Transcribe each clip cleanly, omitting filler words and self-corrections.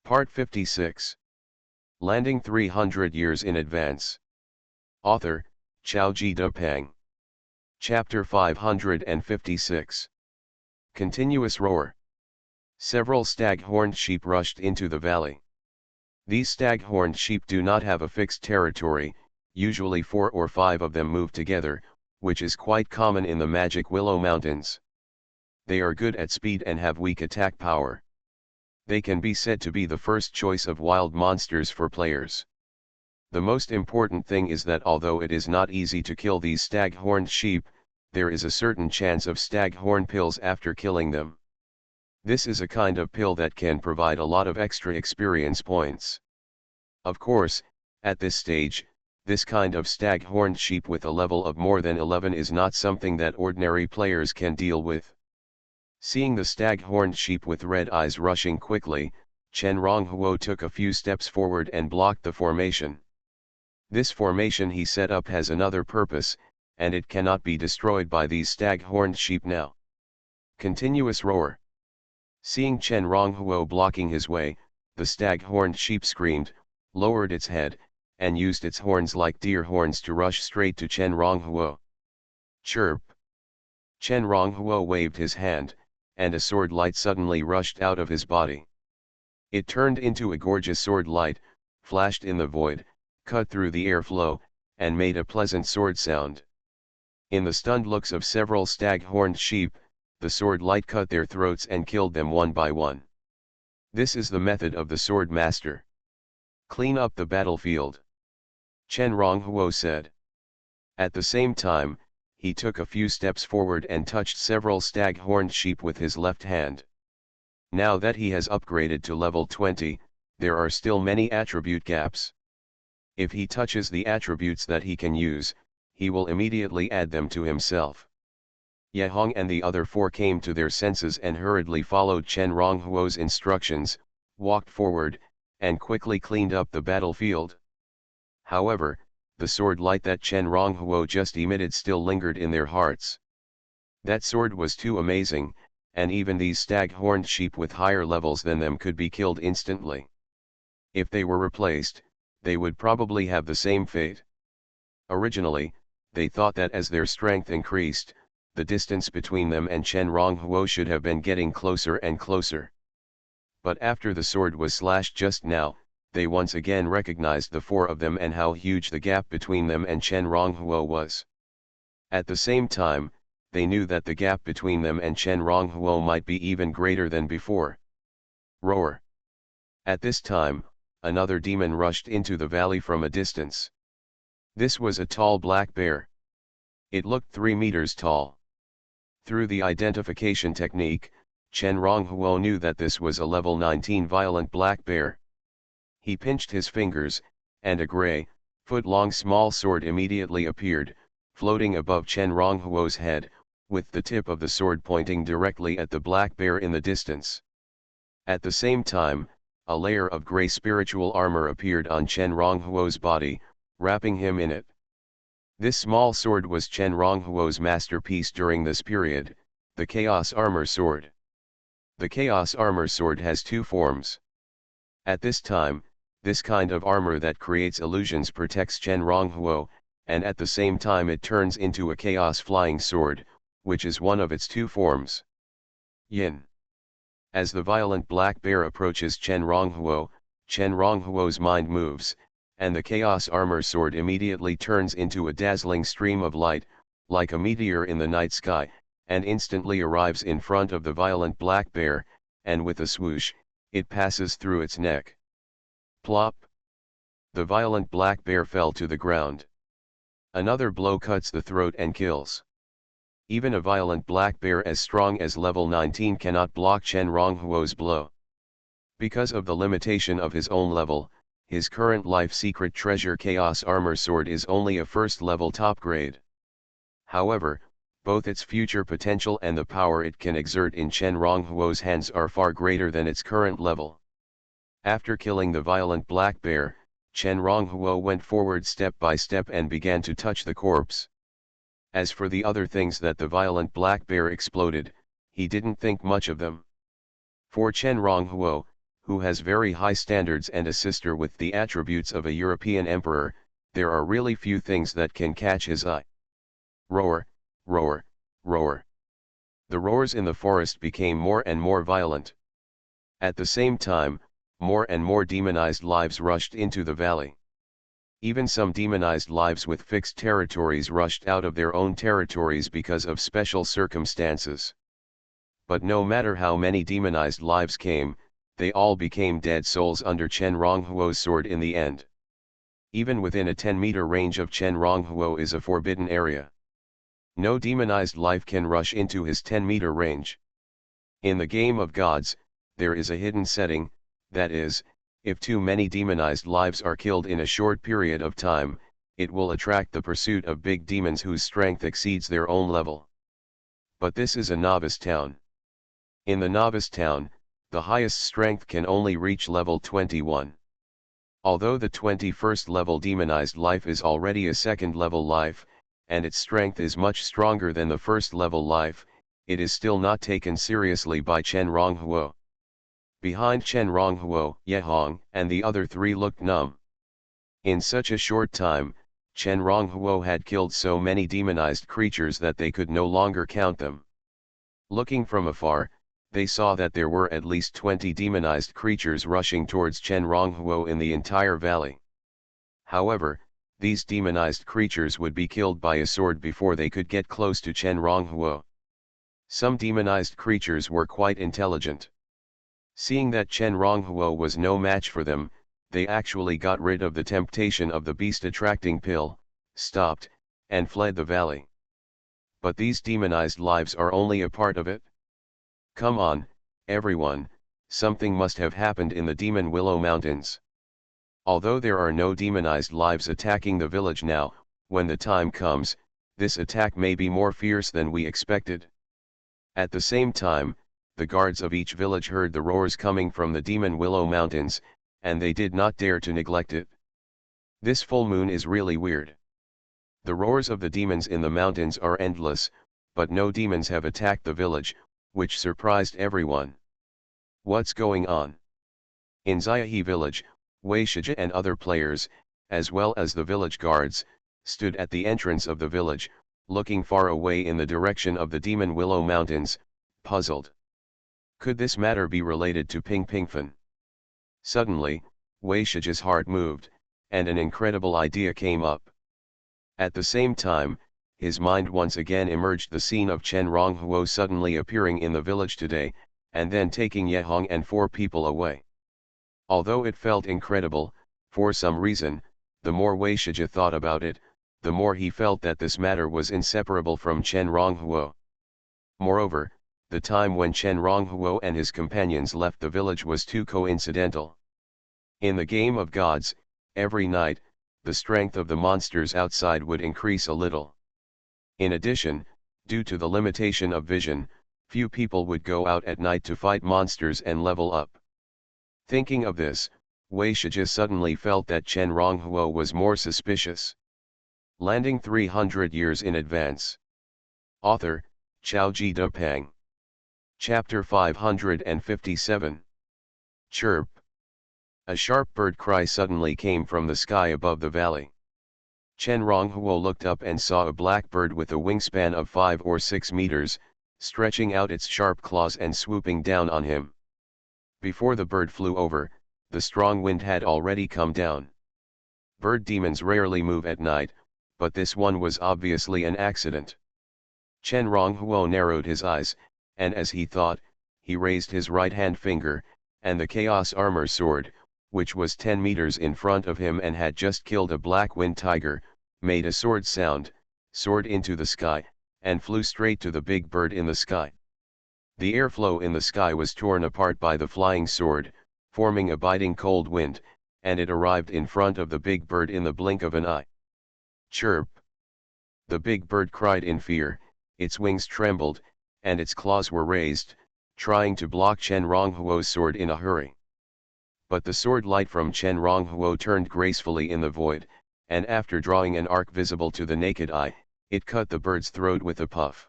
Part 56. Landing 300 years in advance. Author, Chaoji Depeng. Chapter 556. Continuous roar. Several stag-horned sheep rushed into the valley. These stag-horned sheep do not have a fixed territory, usually 4 or 5 of them move together, which is quite common in the Magic Willow Mountains. They are good at speed and have weak attack power. They can be said to be the first choice of wild monsters for players. The most important thing is that although it is not easy to kill these stag-horned sheep, there is a certain chance of stag-horn pills after killing them. This is a kind of pill that can provide a lot of extra experience points. Of course, at this stage, this kind of stag-horned sheep with a level of more than 11 is not something that ordinary players can deal with. Seeing the stag-horned sheep with red eyes rushing quickly, Chen Ronghuo took a few steps forward and blocked the formation. This formation he set up has another purpose, and it cannot be destroyed by these stag-horned sheep now. Continuous roar. Seeing Chen Ronghuo blocking his way, the stag-horned sheep screamed, lowered its head, and used its horns like deer horns to rush straight to Chen Ronghuo. Chirp. Chen Ronghuo waved his hand, and a sword light suddenly rushed out of his body. It turned into a gorgeous sword light, flashed in the void, cut through the airflow, and made a pleasant sword sound. In the stunned looks of several stag-horned sheep, the sword light cut their throats and killed them one by one. This is the method of the sword master. Clean up the battlefield, Chen Ronghuo said. At the same time, he took a few steps forward and touched several stag-horned sheep with his left hand. Now that he has upgraded to level 20, there are still many attribute gaps. If he touches the attributes that he can use, he will immediately add them to himself. Yehong and the other 4 came to their senses and hurriedly followed Chen Ronghuo's instructions, walked forward, and quickly cleaned up the battlefield. However, the sword light that Chen Ronghuo just emitted still lingered in their hearts. That sword was too amazing, and even these stag-horned sheep with higher levels than them could be killed instantly. If they were replaced, they would probably have the same fate. Originally, they thought that as their strength increased, the distance between them and Chen Ronghuo should have been getting closer and closer. But after the sword was slashed just now, they once again recognized the 4 of them and how huge the gap between them and Chen Ronghuo was. At the same time, they knew that the gap between them and Chen Ronghuo might be even greater than before. Roar. At this time, another demon rushed into the valley from a distance. This was a tall black bear. It looked 3 meters tall. Through the identification technique, Chen Ronghuo knew that this was a level 19 violent black bear. He pinched his fingers, and a gray, foot-long small sword immediately appeared, floating above Chen Ronghuo's head, with the tip of the sword pointing directly at the black bear in the distance. At the same time, a layer of gray spiritual armor appeared on Chen Ronghuo's body, wrapping him in it. This small sword was Chen Ronghuo's masterpiece during this period, the Chaos Armor Sword. The Chaos Armor Sword has 2 forms. At this time, this kind of armor that creates illusions protects Chen Ronghuo, and at the same time it turns into a Chaos Flying Sword, which is one of its 2 forms. Yin. As the violent black bear approaches Chen Ronghuo's mind moves, and the Chaos Armor Sword immediately turns into a dazzling stream of light, like a meteor in the night sky, and instantly arrives in front of the violent black bear, and with a swoosh, it passes through its neck. Plop! The violent black bear fell to the ground. Another blow cuts the throat and kills. Even a violent black bear as strong as level 19 cannot block Chen Ronghuo's blow. Because of the limitation of his own level, his current life secret treasure Chaos Armor Sword is only a first level top grade. However, both its future potential and the power it can exert in Chen Ronghuo's hands are far greater than its current level. After killing the violent black bear, Chen Ronghuo went forward step by step and began to touch the corpse. As for the other things that the violent black bear exploded, he didn't think much of them. For Chen Ronghuo, who has very high standards and a sister with the attributes of a European emperor, there are really few things that can catch his eye. Roar, roar, roar. The roars in the forest became more and more violent. At the same time, more and more demonized lives rushed into the valley. Even some demonized lives with fixed territories rushed out of their own territories because of special circumstances. But no matter how many demonized lives came, they all became dead souls under Chen Ronghuo's sword in the end. Even within a 10-meter range of Chen Ronghuo is a forbidden area. No demonized life can rush into his 10-meter range. In the game of gods, there is a hidden setting, that is, if too many demonized lives are killed in a short period of time, it will attract the pursuit of big demons whose strength exceeds their own level. But this is a novice town. In the novice town, the highest strength can only reach level 21. Although the 21st level demonized life is already a second level life, and its strength is much stronger than the first level life, it is still not taken seriously by Chen Ronghuo. Behind Chen Ronghuo, Ye Hong and the other three looked numb. In such a short time, Chen Ronghuo had killed so many demonized creatures that they could no longer count them. Looking from afar, they saw that there were at least 20 demonized creatures rushing towards Chen Ronghuo in the entire valley. However, these demonized creatures would be killed by a sword before they could get close to Chen Ronghuo. Some demonized creatures were quite intelligent. Seeing that Chen Ronghuo was no match for them, they actually got rid of the temptation of the beast-attracting pill, stopped, and fled the valley. But these demonized lives are only a part of it. Come on, everyone, something must have happened in the Demon Willow Mountains. Although there are no demonized lives attacking the village now, when the time comes, this attack may be more fierce than we expected. At the same time, the guards of each village heard the roars coming from the Demon Willow Mountains, and they did not dare to neglect it. This full moon is really weird. The roars of the demons in the mountains are endless, but no demons have attacked the village, which surprised everyone. What's going on? In Ziahe village, Wei Shiji and other players, as well as the village guards, stood at the entrance of the village, looking far away in the direction of the Demon Willow Mountains, puzzled. Could this matter be related to Ping Pingfen? Suddenly, Wei Shiji's heart moved, and an incredible idea came up. At the same time, his mind once again emerged the scene of Chen Ronghuo suddenly appearing in the village today, and then taking Ye Hong and 4 people away. Although it felt incredible, for some reason, the more Wei Shiji thought about it, the more he felt that this matter was inseparable from Chen Ronghuo. Moreover, the time when Chen Ronghuo and his companions left the village was too coincidental. In the game of gods, every night, the strength of the monsters outside would increase a little. In addition, due to the limitation of vision, few people would go out at night to fight monsters and level up. Thinking of this, Wei Shiji suddenly felt that Chen Ronghuo was more suspicious. Landing 300 years in advance. Author, Xiaoji Depeng. Chapter 557. Chirp. A sharp bird cry suddenly came from the sky above the valley. Chen Ronghuo looked up and saw a black bird with a wingspan of 5 or 6 meters, stretching out its sharp claws and swooping down on him. Before the bird flew over, the strong wind had already come down. Bird demons rarely move at night, but this one was obviously an accident. Chen Ronghuo narrowed his eyes, and as he thought, he raised his right-hand finger, and the Chaos Armor Sword, which was 10 meters in front of him and had just killed a black wind tiger, made a sword sound, soared into the sky, and flew straight to the big bird in the sky. The airflow in the sky was torn apart by the flying sword, forming a biting cold wind, and it arrived in front of the big bird in the blink of an eye. Chirp! The big bird cried in fear, its wings trembled, and its claws were raised, trying to block Chen Ronghuo's sword in a hurry. But the sword light from Chen Ronghuo turned gracefully in the void, and after drawing an arc visible to the naked eye, it cut the bird's throat with a puff.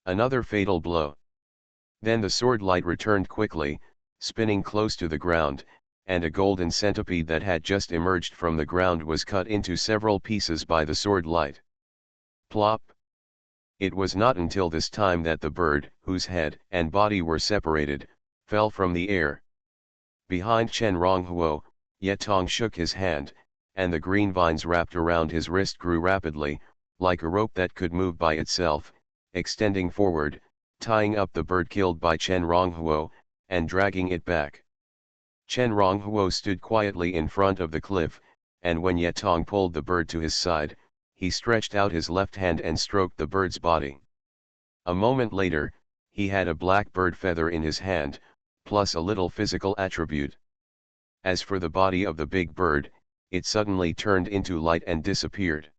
Another fatal blow. Then the sword light returned quickly, spinning close to the ground, and a golden centipede that had just emerged from the ground was cut into several pieces by the sword light. Plop! It was not until this time that the bird, whose head and body were separated, fell from the air. Behind Chen Ronghuo, Yetong shook his hand, and the green vines wrapped around his wrist grew rapidly, like a rope that could move by itself, extending forward, tying up the bird killed by Chen Ronghuo, and dragging it back. Chen Ronghuo stood quietly in front of the cliff, and when Yetong pulled the bird to his side, he stretched out his left hand and stroked the bird's body. A moment later, he had a black bird feather in his hand, plus a little physical attribute. As for the body of the big bird, it suddenly turned into light and disappeared.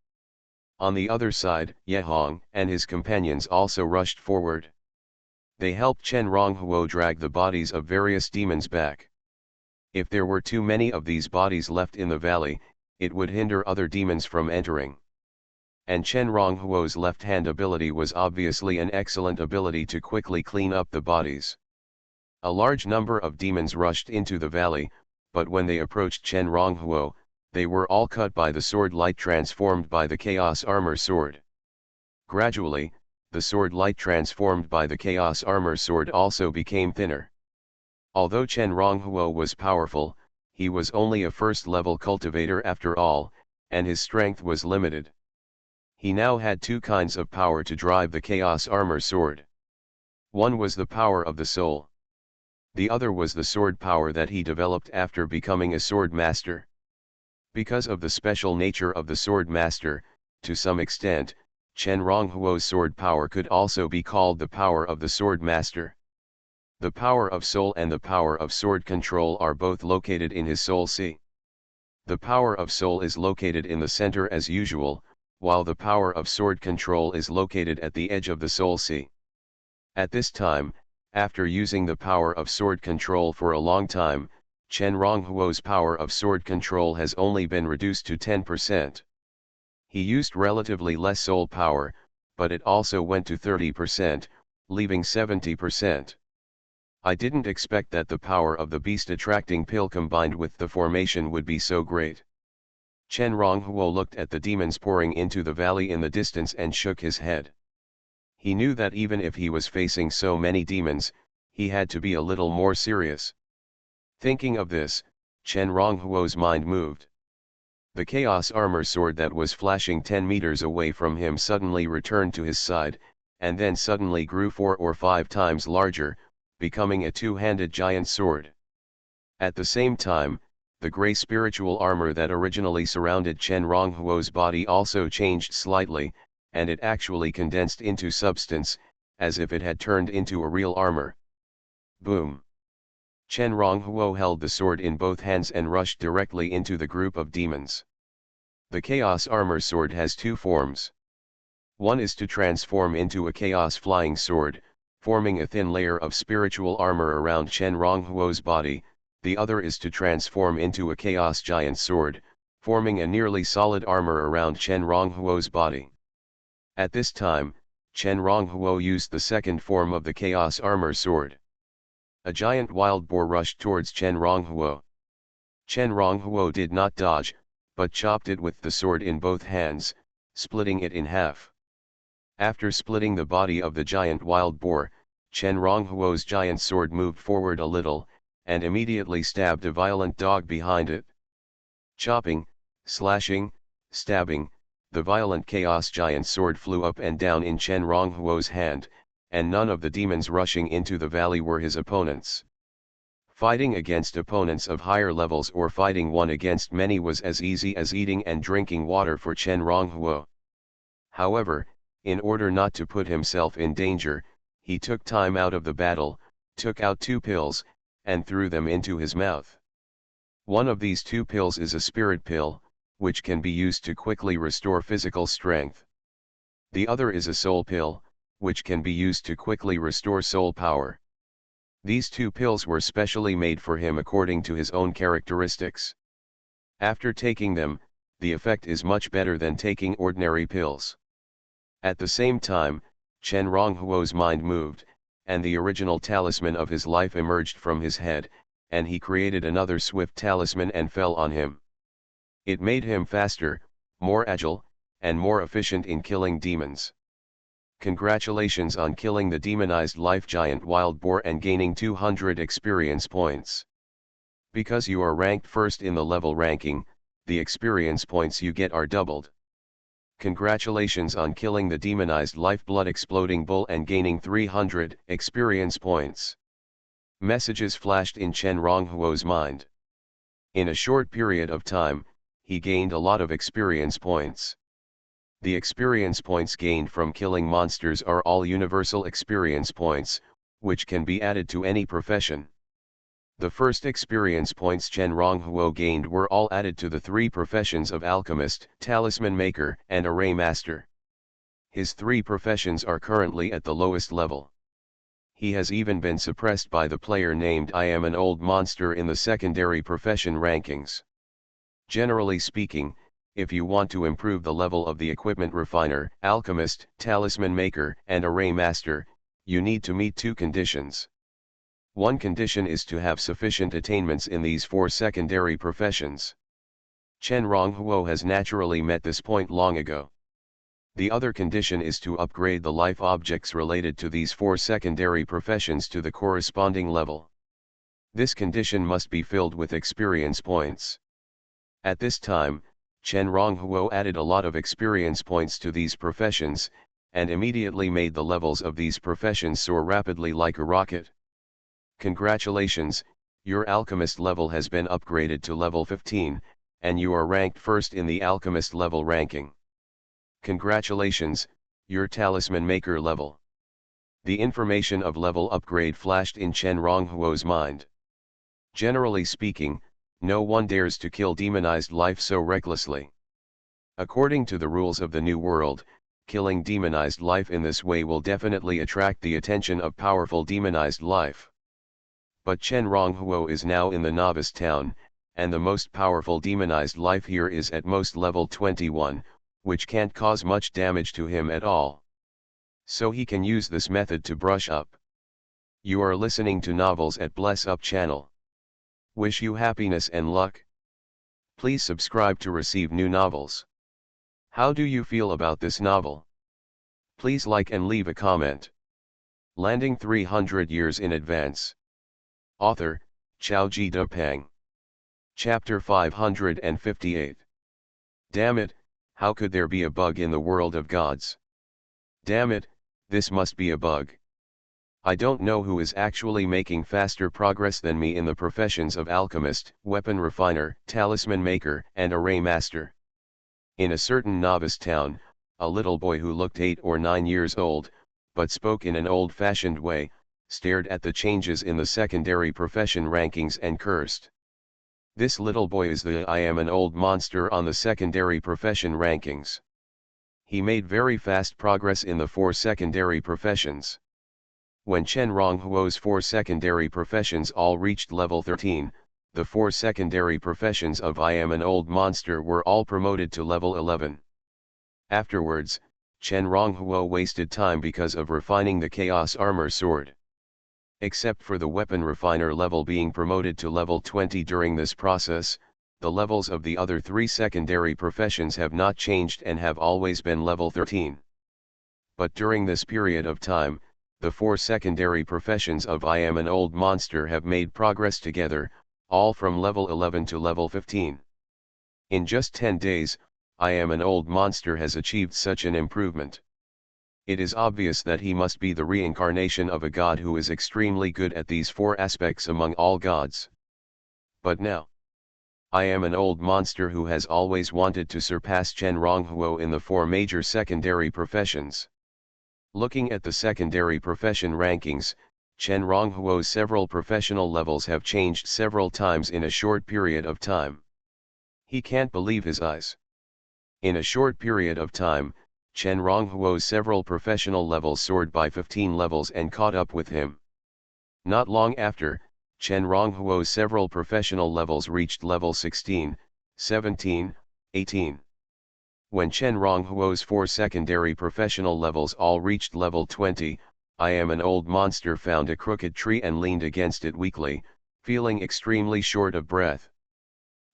On the other side, Yehong and his companions also rushed forward. They helped Chen Ronghuo drag the bodies of various demons back. If there were too many of these bodies left in the valley, it would hinder other demons from entering. And Chen Ronghuo's left-hand ability was obviously an excellent ability to quickly clean up the bodies. A large number of demons rushed into the valley, but when they approached Chen Ronghuo, they were all cut by the sword light transformed by the Chaos Armor Sword. Gradually, the sword light transformed by the Chaos Armor Sword also became thinner. Although Chen Ronghuo was powerful, he was only a first-level cultivator after all, and his strength was limited. He now had two kinds of power to drive the Chaos Armor Sword. One was the power of the soul. The other was the sword power that he developed after becoming a sword master. Because of the special nature of the sword master, to some extent, Chen Ronghuo's sword power could also be called the power of the sword master. The power of soul and the power of sword control are both located in his soul C. The power of soul is located in the center as usual, while the power of sword control is located at the edge of the soul C. At this time, after using the power of sword control for a long time, Chen Ronghuo's power of sword control has only been reduced to 10%. He used relatively less soul power, but it also went to 30%, leaving 70%. I didn't expect that the power of the beast-attracting pill combined with the formation would be so great. Chen Ronghuo looked at the demons pouring into the valley in the distance and shook his head. He knew that even if he was facing so many demons, he had to be a little more serious. Thinking of this, Chen Ronghuo's mind moved. The Chaos Armor Sword that was flashing 10 meters away from him suddenly returned to his side, and then suddenly grew 4 or 5 times larger, becoming a two-handed giant sword. At the same time, the gray spiritual armor that originally surrounded Chen Ronghuo's body also changed slightly, and it actually condensed into substance, as if it had turned into a real armor. Boom! Chen Ronghuo held the sword in both hands and rushed directly into the group of demons. The Chaos Armor Sword has two forms. One is to transform into a Chaos Flying Sword, forming a thin layer of spiritual armor around Chen Ronghuo's body. The other is to transform into a Chaos Giant Sword, forming a nearly solid armor around Chen Ronghuo's body. At this time, Chen Ronghuo used the second form of the Chaos Armor Sword. A giant wild boar rushed towards Chen Ronghuo. Chen Ronghuo did not dodge, but chopped it with the sword in both hands, splitting it in half. After splitting the body of the giant wild boar, Chen Ronghuo's giant sword moved forward a little, and immediately stabbed a violent dog behind it. Chopping, slashing, stabbing, the violent chaos giant sword flew up and down in Chen Ronghuo's hand, and none of the demons rushing into the valley were his opponents. Fighting against opponents of higher levels or fighting one against many was as easy as eating and drinking water for Chen Ronghuo. However, in order not to put himself in danger, he took time out of the battle, took out 2 pills, and threw them into his mouth. One of these 2 pills is a spirit pill, which can be used to quickly restore physical strength. The other is a soul pill, which can be used to quickly restore soul power. These 2 pills were specially made for him according to his own characteristics. After taking them, the effect is much better than taking ordinary pills. At the same time, Chen Ronghuo's mind moved, and the original talisman of his life emerged from his head, and he created another swift talisman and fell on him. It made him faster, more agile, and more efficient in killing demons. Congratulations on killing the demonized life giant wild boar and gaining 200 experience points. Because you are ranked first in the level ranking, the experience points you get are doubled. Congratulations on killing the demonized lifeblood exploding bull and gaining 300 experience points. Messages flashed in Chen Ronghuo's mind. In a short period of time, he gained a lot of experience points. The experience points gained from killing monsters are all universal experience points, which can be added to any profession. The first experience points Chen Ronghuo gained were all added to the 3 professions of alchemist, talisman maker, and array master. His 3 professions are currently at the lowest level. He has even been suppressed by the player named I Am an Old Monster in the secondary profession rankings. Generally speaking, if you want to improve the level of the equipment refiner, alchemist, talisman maker, and array master, you need to meet 2 conditions. One condition is to have sufficient attainments in these 4 secondary professions. Chen Ronghuo has naturally met this point long ago. The other condition is to upgrade the life objects related to these 4 secondary professions to the corresponding level. This condition must be filled with experience points. At this time, Chen Ronghuo added a lot of experience points to these professions, and immediately made the levels of these professions soar rapidly like a rocket. Congratulations, your alchemist level has been upgraded to level 15, and you are ranked first in the alchemist level ranking. Congratulations, your talisman maker level. The information of level upgrade flashed in Chen Ronghuo's mind. Generally speaking, no one dares to kill demonized life so recklessly. According to the rules of the New World, killing demonized life in this way will definitely attract the attention of powerful demonized life. But Chen Ronghuo is now in the novice town, and the most powerful demonized life here is at most level 21, which can't cause much damage to him at all. So he can use this method to brush up. You are listening to Novels at Bless Up channel. Wish you happiness and luck. Please subscribe to receive new novels. How do you feel about this novel? Please like and leave a comment. Landing 300 years in advance. Author, Xiaoji Depeng. Chapter 558. Damn it, how could there be a bug in the world of gods? Damn it, this must be a bug. I don't know who is actually making faster progress than me in the professions of alchemist, weapon refiner, talisman maker, and array master. In a certain novice town, a little boy who looked 8 or 9 years old, but spoke in an old-fashioned way, stared at the changes in the secondary profession rankings and cursed. This little boy is the I Am an Old Monster on the secondary profession rankings. He made very fast progress in the 4 secondary professions. When Chen Ronghuo's 4 secondary professions all reached level 13, the 4 secondary professions of I Am an Old Monster were all promoted to level 11. Afterwards, Chen Ronghuo wasted time because of refining the Chaos Armor Sword. Except for the weapon refiner level being promoted to level 20 during this process, the levels of the other 3 secondary professions have not changed and have always been level 13. But during this period of time, the 4 secondary professions of I Am an Old Monster have made progress together, all from level 11 to level 15. In just 10 days, I Am an Old Monster has achieved such an improvement. It is obvious that he must be the reincarnation of a god who is extremely good at these 4 aspects among all gods. But now, I Am an Old Monster who has always wanted to surpass Chen Ronghuo in the 4 major secondary professions. Looking at the secondary profession rankings, Chen Ronghuo's several professional levels have changed several times in a short period of time. He can't believe his eyes. In a short period of time, Chen Ronghuo's several professional levels soared by 15 levels and caught up with him. Not long after, Chen Ronghuo's several professional levels reached level 16, 17, 18. When Chen Ronghuo's 4 secondary professional levels all reached level 20, I am an old monster, found a crooked tree and leaned against it weakly, feeling extremely short of breath.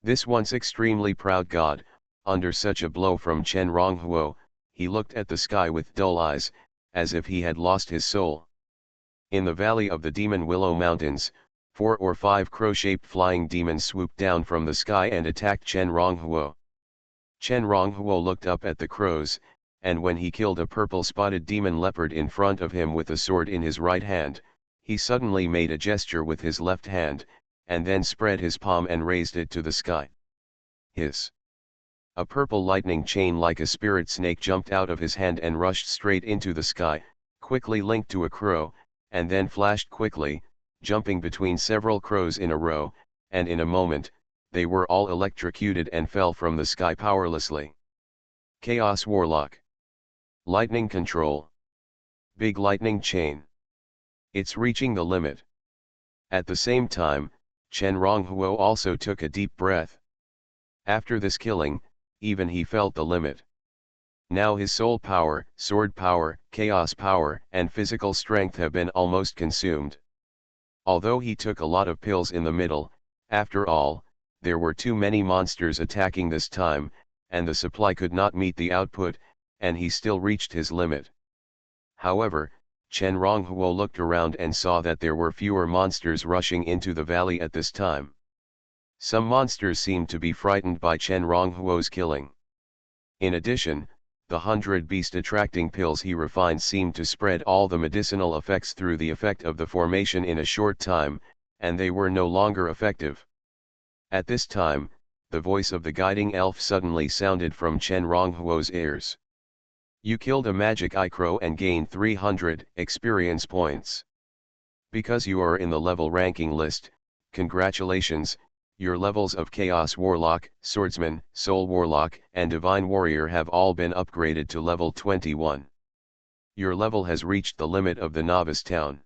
This once extremely proud god, under such a blow from Chen Ronghuo, he looked at the sky with dull eyes, as if he had lost his soul. In the valley of the Demon Willow Mountains, 4 or 5 crow-shaped flying demons swooped down from the sky and attacked Chen Ronghuo. Chen Ronghuo looked up at the crows, and when he killed a purple-spotted demon leopard in front of him with a sword in his right hand, he suddenly made a gesture with his left hand, and then spread his palm and raised it to the sky. Hiss! A purple lightning chain like a spirit snake jumped out of his hand and rushed straight into the sky, quickly linked to a crow, and then flashed quickly, jumping between several crows in a row, and in a moment, they were all electrocuted and fell from the sky powerlessly. Chaos Warlock. Lightning Control. Big lightning chain. It's reaching the limit. At the same time, Chen Ronghuo also took a deep breath. After this killing, even he felt the limit. Now his soul power, sword power, chaos power, and physical strength have been almost consumed. Although he took a lot of pills in the middle, after all, there were too many monsters attacking this time, and the supply could not meet the output, and he still reached his limit. However, Chen Ronghuo looked around and saw that there were fewer monsters rushing into the valley at this time. Some monsters seemed to be frightened by Chen Ronghuo's killing. In addition, the 100 beast-attracting pills he refined seemed to spread all the medicinal effects through the effect of the formation in a short time, and they were no longer effective. At this time, the voice of the guiding elf suddenly sounded from Chen Ronghuo's ears. You killed a magic eye-crow and gained 300 experience points. Because you are in the level ranking list, congratulations, your levels of Chaos Warlock, Swordsman, Soul Warlock, and Divine Warrior have all been upgraded to level 21. Your level has reached the limit of the Novice Town.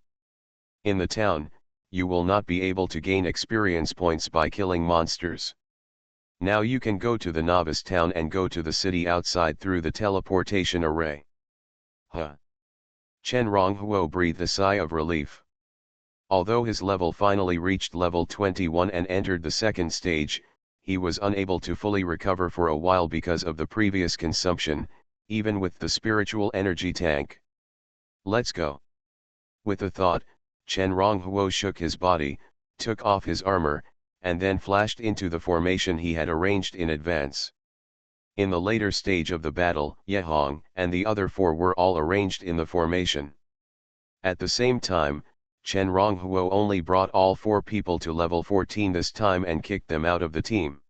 In the town, you will not be able to gain experience points by killing monsters. Now you can go to the Novice Town and go to the city outside through the teleportation array. Chen Ronghuo breathed a sigh of relief. Although his level finally reached level 21 and entered the second stage, he was unable to fully recover for a while because of the previous consumption, even with the spiritual energy tank. Let's go. With a thought, Chen Ronghuo shook his body, took off his armor, and then flashed into the formation he had arranged in advance. In the later stage of the battle, Yehong and the other 4 were all arranged in the formation. At the same time, Chen Ronghuo only brought all 4 people to level 14 this time and kicked them out of the team.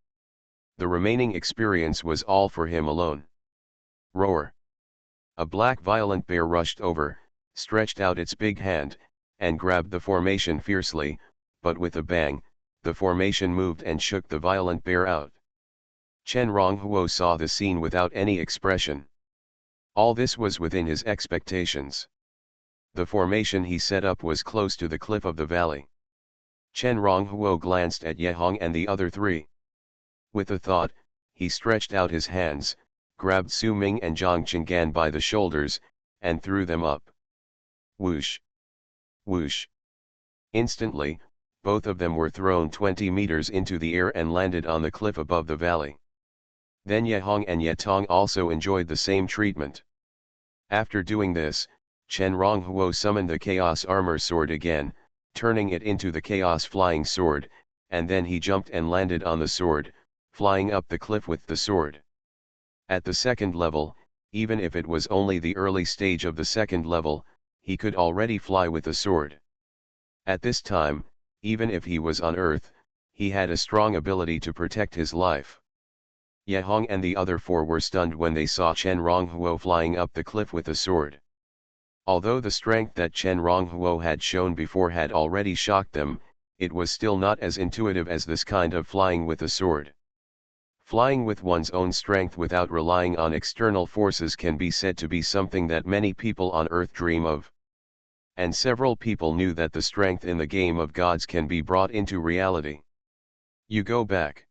The remaining experience was all for him alone. Roar! A black violent bear rushed over, stretched out its big hand, and grabbed the formation fiercely, but with a bang, the formation moved and shook the violent bear out. Chen Ronghuo saw the scene without any expression. All this was within his expectations. The formation he set up was close to the cliff of the valley. Chen Ronghuo glanced at Yehong and the other 3. With a thought, he stretched out his hands, grabbed Su Ming and Zhang Qinggan by the shoulders, and threw them up. Whoosh! Whoosh! Instantly, both of them were thrown 20 meters into the air and landed on the cliff above the valley. Then Yehong and Yetong also enjoyed the same treatment. After doing this, Chen Ronghuo summoned the Chaos Armor Sword again, turning it into the Chaos Flying Sword, and then he jumped and landed on the sword, flying up the cliff with the sword. At the second level, even if it was only the early stage of the second level, he could already fly with the sword. At this time, even if he was on Earth, he had a strong ability to protect his life. Yehong and the other 4 were stunned when they saw Chen Ronghuo flying up the cliff with a sword. Although the strength that Chen Ronghuo had shown before had already shocked them, it was still not as intuitive as this kind of flying with a sword. Flying with one's own strength without relying on external forces can be said to be something that many people on Earth dream of. And several people knew that the strength in the game of gods can be brought into reality. You go back.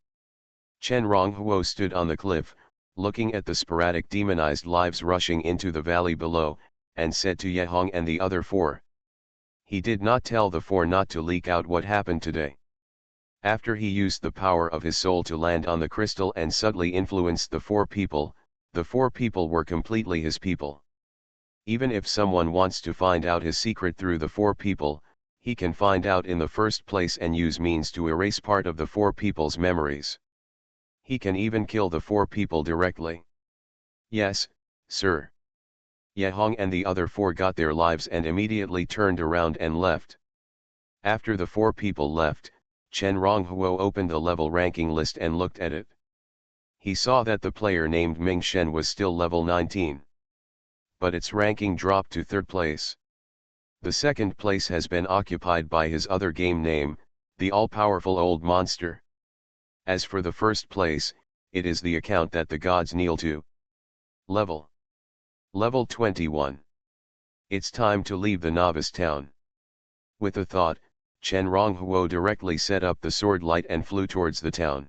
Chen Ronghuo stood on the cliff, looking at the sporadic demonized lives rushing into the valley below, and said to Yehong and the other four. He did not tell the four not to leak out what happened today. After he used the power of his soul to land on the crystal and subtly influenced the four people were completely his people. Even if someone wants to find out his secret through the four people, he can find out in the first place and use means to erase part of the four people's memories. He can even kill the four people directly. Yes, sir. Yehong and the other four got their lives and immediately turned around and left. After the four people left, Chen Ronghuo opened the level ranking list and looked at it. He saw that the player named Ming Shen was still level 19. But its ranking dropped to third place. The second place has been occupied by his other game name, the all-powerful old monster. As for the first place, it is the account that the gods kneel to. Level 21. It's time to leave the novice town. With a thought, Chen Ronghuo directly set up the sword light and flew towards the town.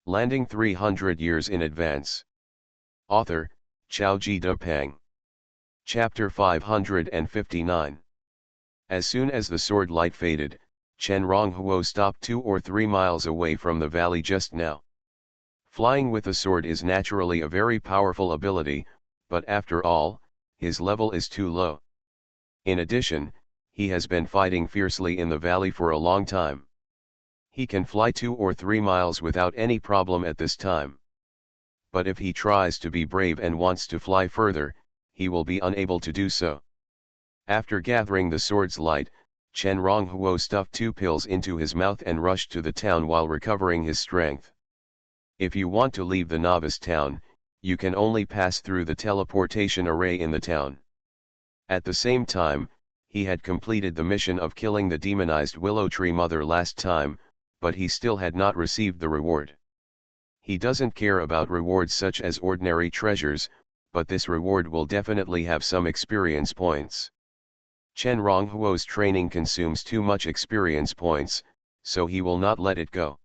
Landing 300 years in advance. Author, Xiaoji Depeng. Chapter 559. As soon as the sword light faded, Chen Ronghuo stopped 2 or 3 miles away from the valley just now. Flying with a sword is naturally a very powerful ability, but after all, his level is too low. In addition, he has been fighting fiercely in the valley for a long time. He can fly 2 or 3 miles without any problem at this time. But if he tries to be brave and wants to fly further, he will be unable to do so. After gathering the sword's light, Chen Ronghuo stuffed 2 pills into his mouth and rushed to the town while recovering his strength. If you want to leave the novice town, you can only pass through the teleportation array in the town. At the same time, he had completed the mission of killing the demonized willow tree mother last time, but he still had not received the reward. He doesn't care about rewards such as ordinary treasures, but this reward will definitely have some experience points. Chen Ronghuo's training consumes too much experience points, so he will not let it go.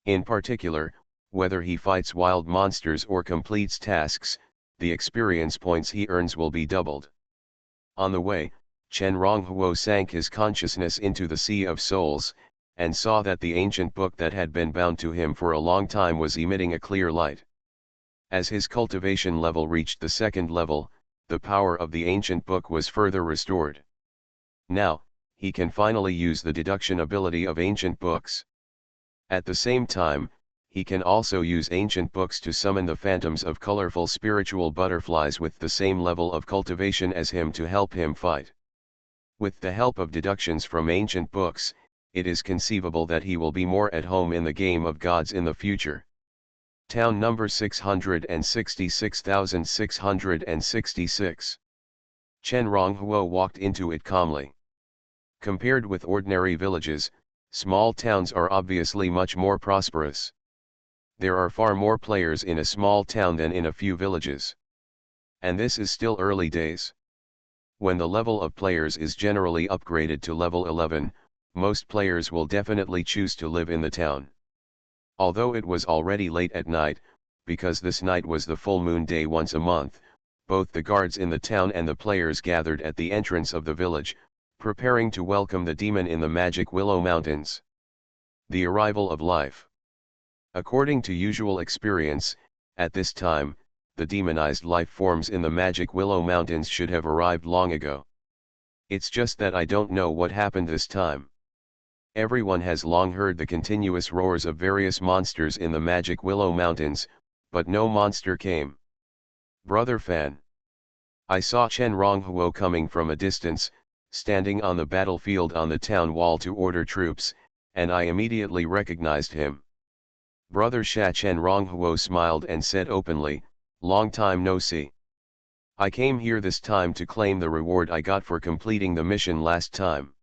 In particular, whether he fights wild monsters or completes tasks, the experience points he earns will be doubled. On the way, Chen Ronghuo sank his consciousness into the Sea of Souls, and saw that the ancient book that had been bound to him for a long time was emitting a clear light. As his cultivation level reached the second level, the power of the ancient book was further restored. Now, he can finally use the deduction ability of ancient books. At the same time, he can also use ancient books to summon the phantoms of colorful spiritual butterflies with the same level of cultivation as him to help him fight. With the help of deductions from ancient books, it is conceivable that he will be more at home in the game of gods in the future. Town number 666,666. Chen Ronghuo walked into it calmly. Compared with ordinary villages, small towns are obviously much more prosperous. There are far more players in a small town than in a few villages. And this is still early days. When the level of players is generally upgraded to level 11, most players will definitely choose to live in the town. Although it was already late at night, because this night was the full moon day once a month, both the guards in the town and the players gathered at the entrance of the village, preparing to welcome the demon in the magic Willow Mountains. The arrival of life. According to usual experience, at this time, the demonized life forms in the magic Willow Mountains should have arrived long ago. It's just that I don't know what happened this time. Everyone has long heard the continuous roars of various monsters in the magic Willow Mountains, but no monster came. Brother Fan. I saw Chen Ronghuo coming from a distance, standing on the battlefield on the town wall to order troops, and I immediately recognized him. Brother Sha. Chen Ronghuo smiled and said openly, "Long time no see. I came here this time to claim the reward I got for completing the mission last time.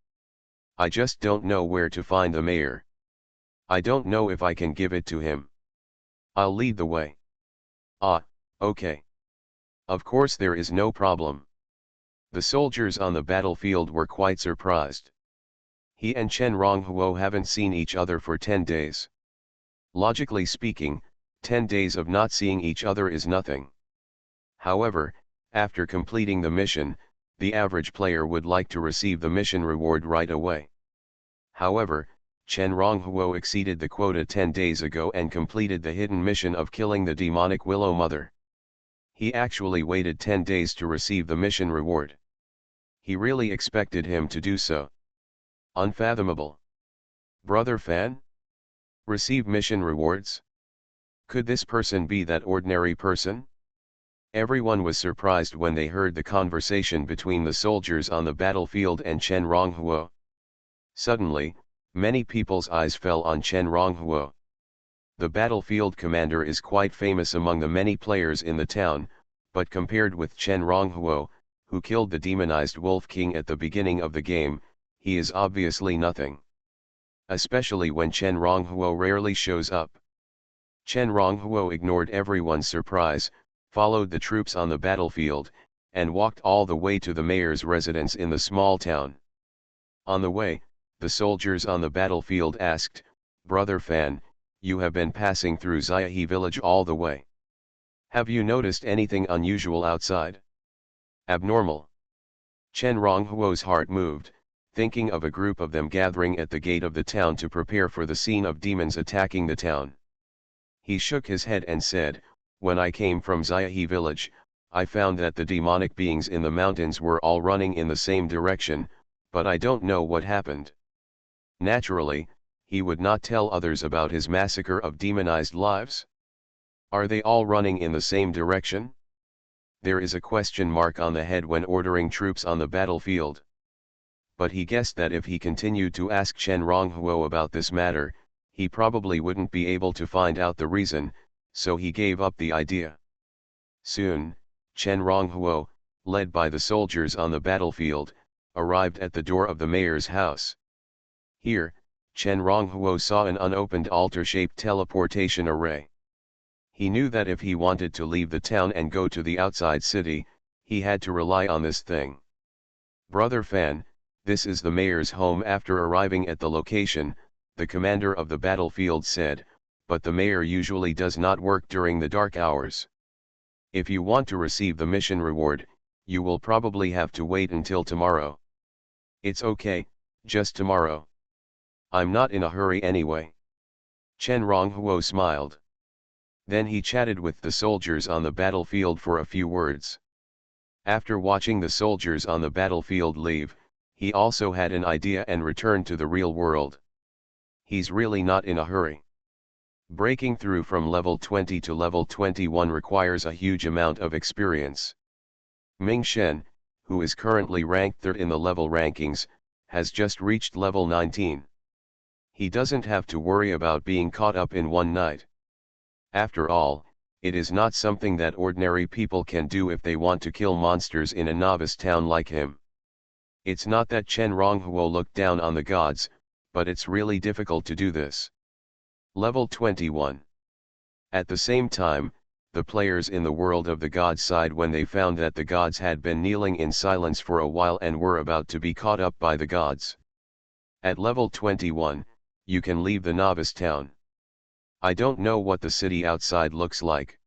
I just don't know where to find the mayor. I don't know if I can give it to him. I'll lead the way." "Ah, okay. Of course there is no problem." The soldiers on the battlefield were quite surprised. He and Chen Ronghuo haven't seen each other for 10 days. Logically speaking, 10 days of not seeing each other is nothing. However, After completing the mission, the average player would like to receive the mission reward right away. However, Chen Ronghuo exceeded the quota 10 days ago and completed the hidden mission of killing the demonic Willow Mother. He actually waited 10 days to receive the mission reward. He really expected him to do so. Unfathomable. Brother Fan? Receive mission rewards? Could this person be that ordinary person? Everyone was surprised when they heard the conversation between the soldiers on the battlefield and Chen Ronghuo. Suddenly, many people's eyes fell on Chen Ronghuo. The battlefield commander is quite famous among the many players in the town, but compared with Chen Ronghuo, who killed the demonized Wolf King at the beginning of the game, he is obviously nothing. Especially when Chen Ronghuo rarely shows up. Chen Ronghuo ignored everyone's surprise, followed the troops on the battlefield, and walked all the way to the mayor's residence in the small town. On the way, the soldiers on the battlefield asked, "Brother Fan, you have been passing through Xiaohe village all the way. Have you noticed anything unusual outside? Abnormal?" Chen Ronghuo's heart moved, thinking of a group of them gathering at the gate of the town to prepare for the scene of demons attacking the town. He shook his head and said, "When I came from Xiaohe village, I found that the demonic beings in the mountains were all running in the same direction, but I don't know what happened." Naturally, he would not tell others about his massacre of demonized lives. Are they all running in the same direction? There is a question mark on the head when ordering troops on the battlefield. But he guessed that if he continued to ask Chen Ronghuo about this matter, he probably wouldn't be able to find out the reason, so he gave up the idea. Soon, Chen Ronghuo, led by the soldiers on the battlefield, arrived at the door of the mayor's house. Here, Chen Ronghuo saw an unopened altar-shaped teleportation array. He knew that if he wanted to leave the town and go to the outside city, he had to rely on this thing. "Brother Fan, this is the mayor's home." After arriving at the location, the commander of the battlefield said, "But the mayor usually does not work during the dark hours. If you want to receive the mission reward, you will probably have to wait until tomorrow." "It's okay, just tomorrow. I'm not in a hurry anyway." Chen Ronghuo smiled. Then he chatted with the soldiers on the battlefield for a few words. After watching the soldiers on the battlefield leave, he also had an idea and returned to the real world. He's really not in a hurry. Breaking through from level 20 to level 21 requires a huge amount of experience. Ming Shen, who is currently ranked 3rd in the level rankings, has just reached level 19. He doesn't have to worry about being caught up in one night. After all, it is not something that ordinary people can do if they want to kill monsters in a novice town like him. It's not that Chen Ronghuo looked down on the gods, but it's really difficult to do this. Level 21. At the same time, the players in the world of the gods sighed when they found that the gods had been kneeling in silence for a while and were about to be caught up by the gods. At level 21, you can leave the novice town. I don't know what the city outside looks like.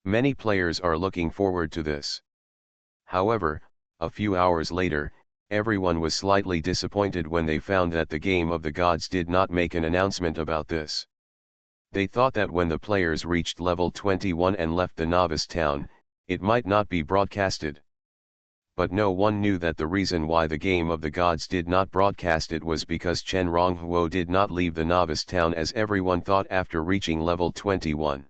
Many players are looking forward to this. However, a few hours later, everyone was slightly disappointed when they found that the game of the gods did not make an announcement about this. They thought that when the players reached level 21 and left the novice town, it might not be broadcasted. But no one knew that the reason why the game of the gods did not broadcast it was because Chen Ronghuo did not leave the novice town as everyone thought after reaching level 21.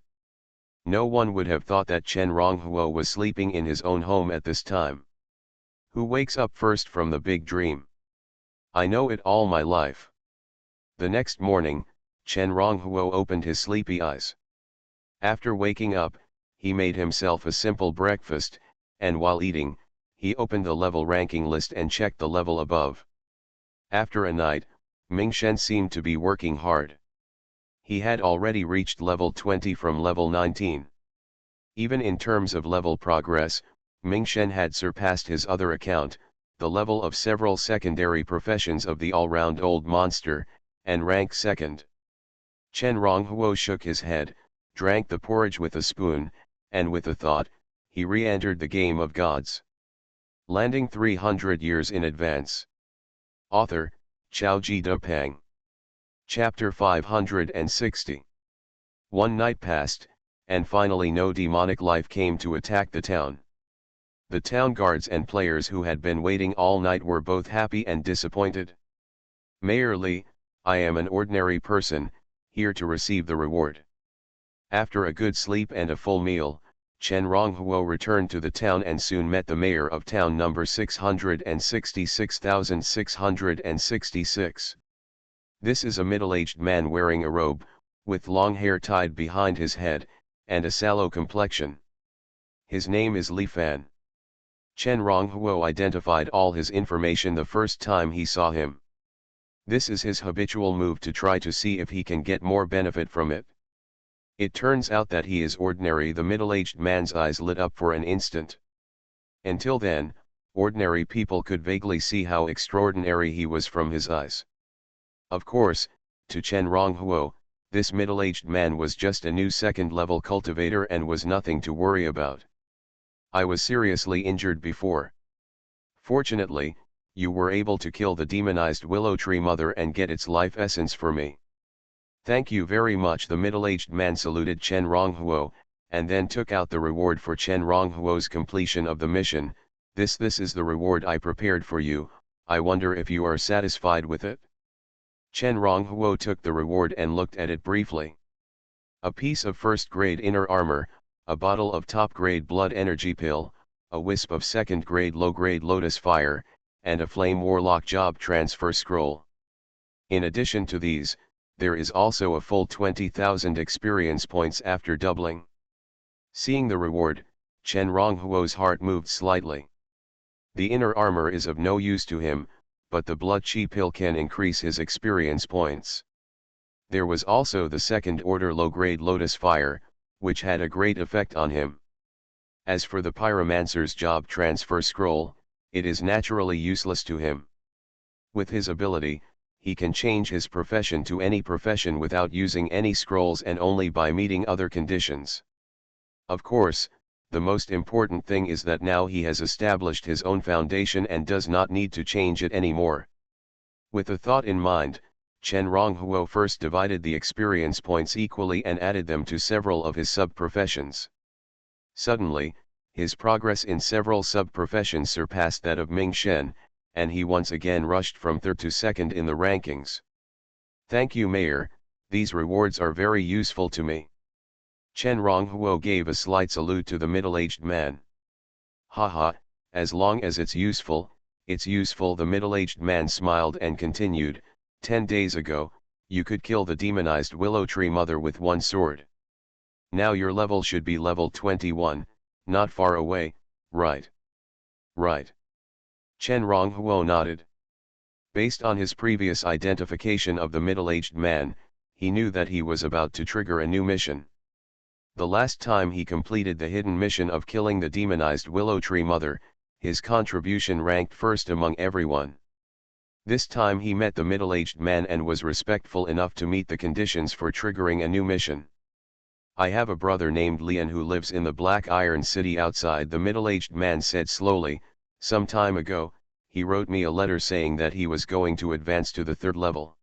No one would have thought that Chen Ronghuo was sleeping in his own home at this time. Who wakes up first from the big dream? I know it all my life. The next morning, Chen Ronghuo opened his sleepy eyes. After waking up, he made himself a simple breakfast, and while eating, he opened the level ranking list and checked the level above. After a night, Ming Shen seemed to be working hard. He had already reached level 20 from level 19. Even in terms of level progress, Ming Shen had surpassed his other account, the level of several secondary professions of the all-round old monster, and ranked second. Chen Ronghuo shook his head, drank the porridge with a spoon, and with a thought, he re-entered the game of gods. Landing 300 years in advance. Author, Xiaoji Depeng. Chapter 560. One night passed, and finally no demonic life came to attack the town. The town guards and players who had been waiting all night were both happy and disappointed. Mayor Li, I am an ordinary person, here to receive the reward. After a good sleep and a full meal, Chen Ronghuo returned to the town and soon met the mayor of town number 666,666. This is a middle-aged man wearing a robe, with long hair tied behind his head, and a sallow complexion. His name is Li Fan. Chen Ronghuo identified all his information the first time he saw him. This is his habitual move to try to see if he can get more benefit from it. It turns out that he is ordinary. The middle-aged man's eyes lit up for an instant. Until then, ordinary people could vaguely see how extraordinary he was from his eyes. Of course, to Chen Ronghuo, this middle-aged man was just a new second-level cultivator and was nothing to worry about. I was seriously injured before. Fortunately, you were able to kill the demonized willow tree mother and get its life essence for me. Thank you very much. The middle-aged man saluted Chen Ronghuo, and then took out the reward for Chen Ronghuo's completion of the mission. This is the reward I prepared for you. I wonder if you are satisfied with it? Chen Ronghuo took the reward and looked at it briefly. A piece of first-grade inner armor, a bottle of top-grade blood energy pill, a wisp of second-grade low-grade lotus fire, and a flame warlock job transfer scroll. In addition to these, there is also a full 20,000 experience points after doubling. Seeing the reward, Chen Ronghuo's heart moved slightly. The inner armor is of no use to him, but the blood chi pill can increase his experience points. There was also the second-order low-grade lotus fire, which had a great effect on him. As for the pyromancer's job transfer scroll, it is naturally useless to him. With his ability, he can change his profession to any profession without using any scrolls and only by meeting other conditions. Of course, the most important thing is that now he has established his own foundation and does not need to change it anymore. With the thought in mind, Chen Ronghuo first divided the experience points equally and added them to several of his sub-professions. Suddenly, his progress in several sub-professions surpassed that of Ming Shen, and he once again rushed from third to second in the rankings. Thank you, Mayor, these rewards are very useful to me. Chen Ronghuo gave a slight salute to the middle-aged man. Haha, as long as it's useful, it's useful. The middle-aged man smiled and continued, 10 days ago, you could kill the demonized willow tree mother with one sword. Now your level should be level 21, not far away, right? Right. Chen Ronghuo nodded. Based on his previous identification of the middle-aged man, he knew that he was about to trigger a new mission. The last time he completed the hidden mission of killing the demonized willow tree mother, his contribution ranked first among everyone. This time he met the middle-aged man and was respectful enough to meet the conditions for triggering a new mission. I have a brother named Lian who lives in the Black Iron City outside. The middle-aged man said slowly, some time ago, he wrote me a letter saying that he was going to advance to the third level.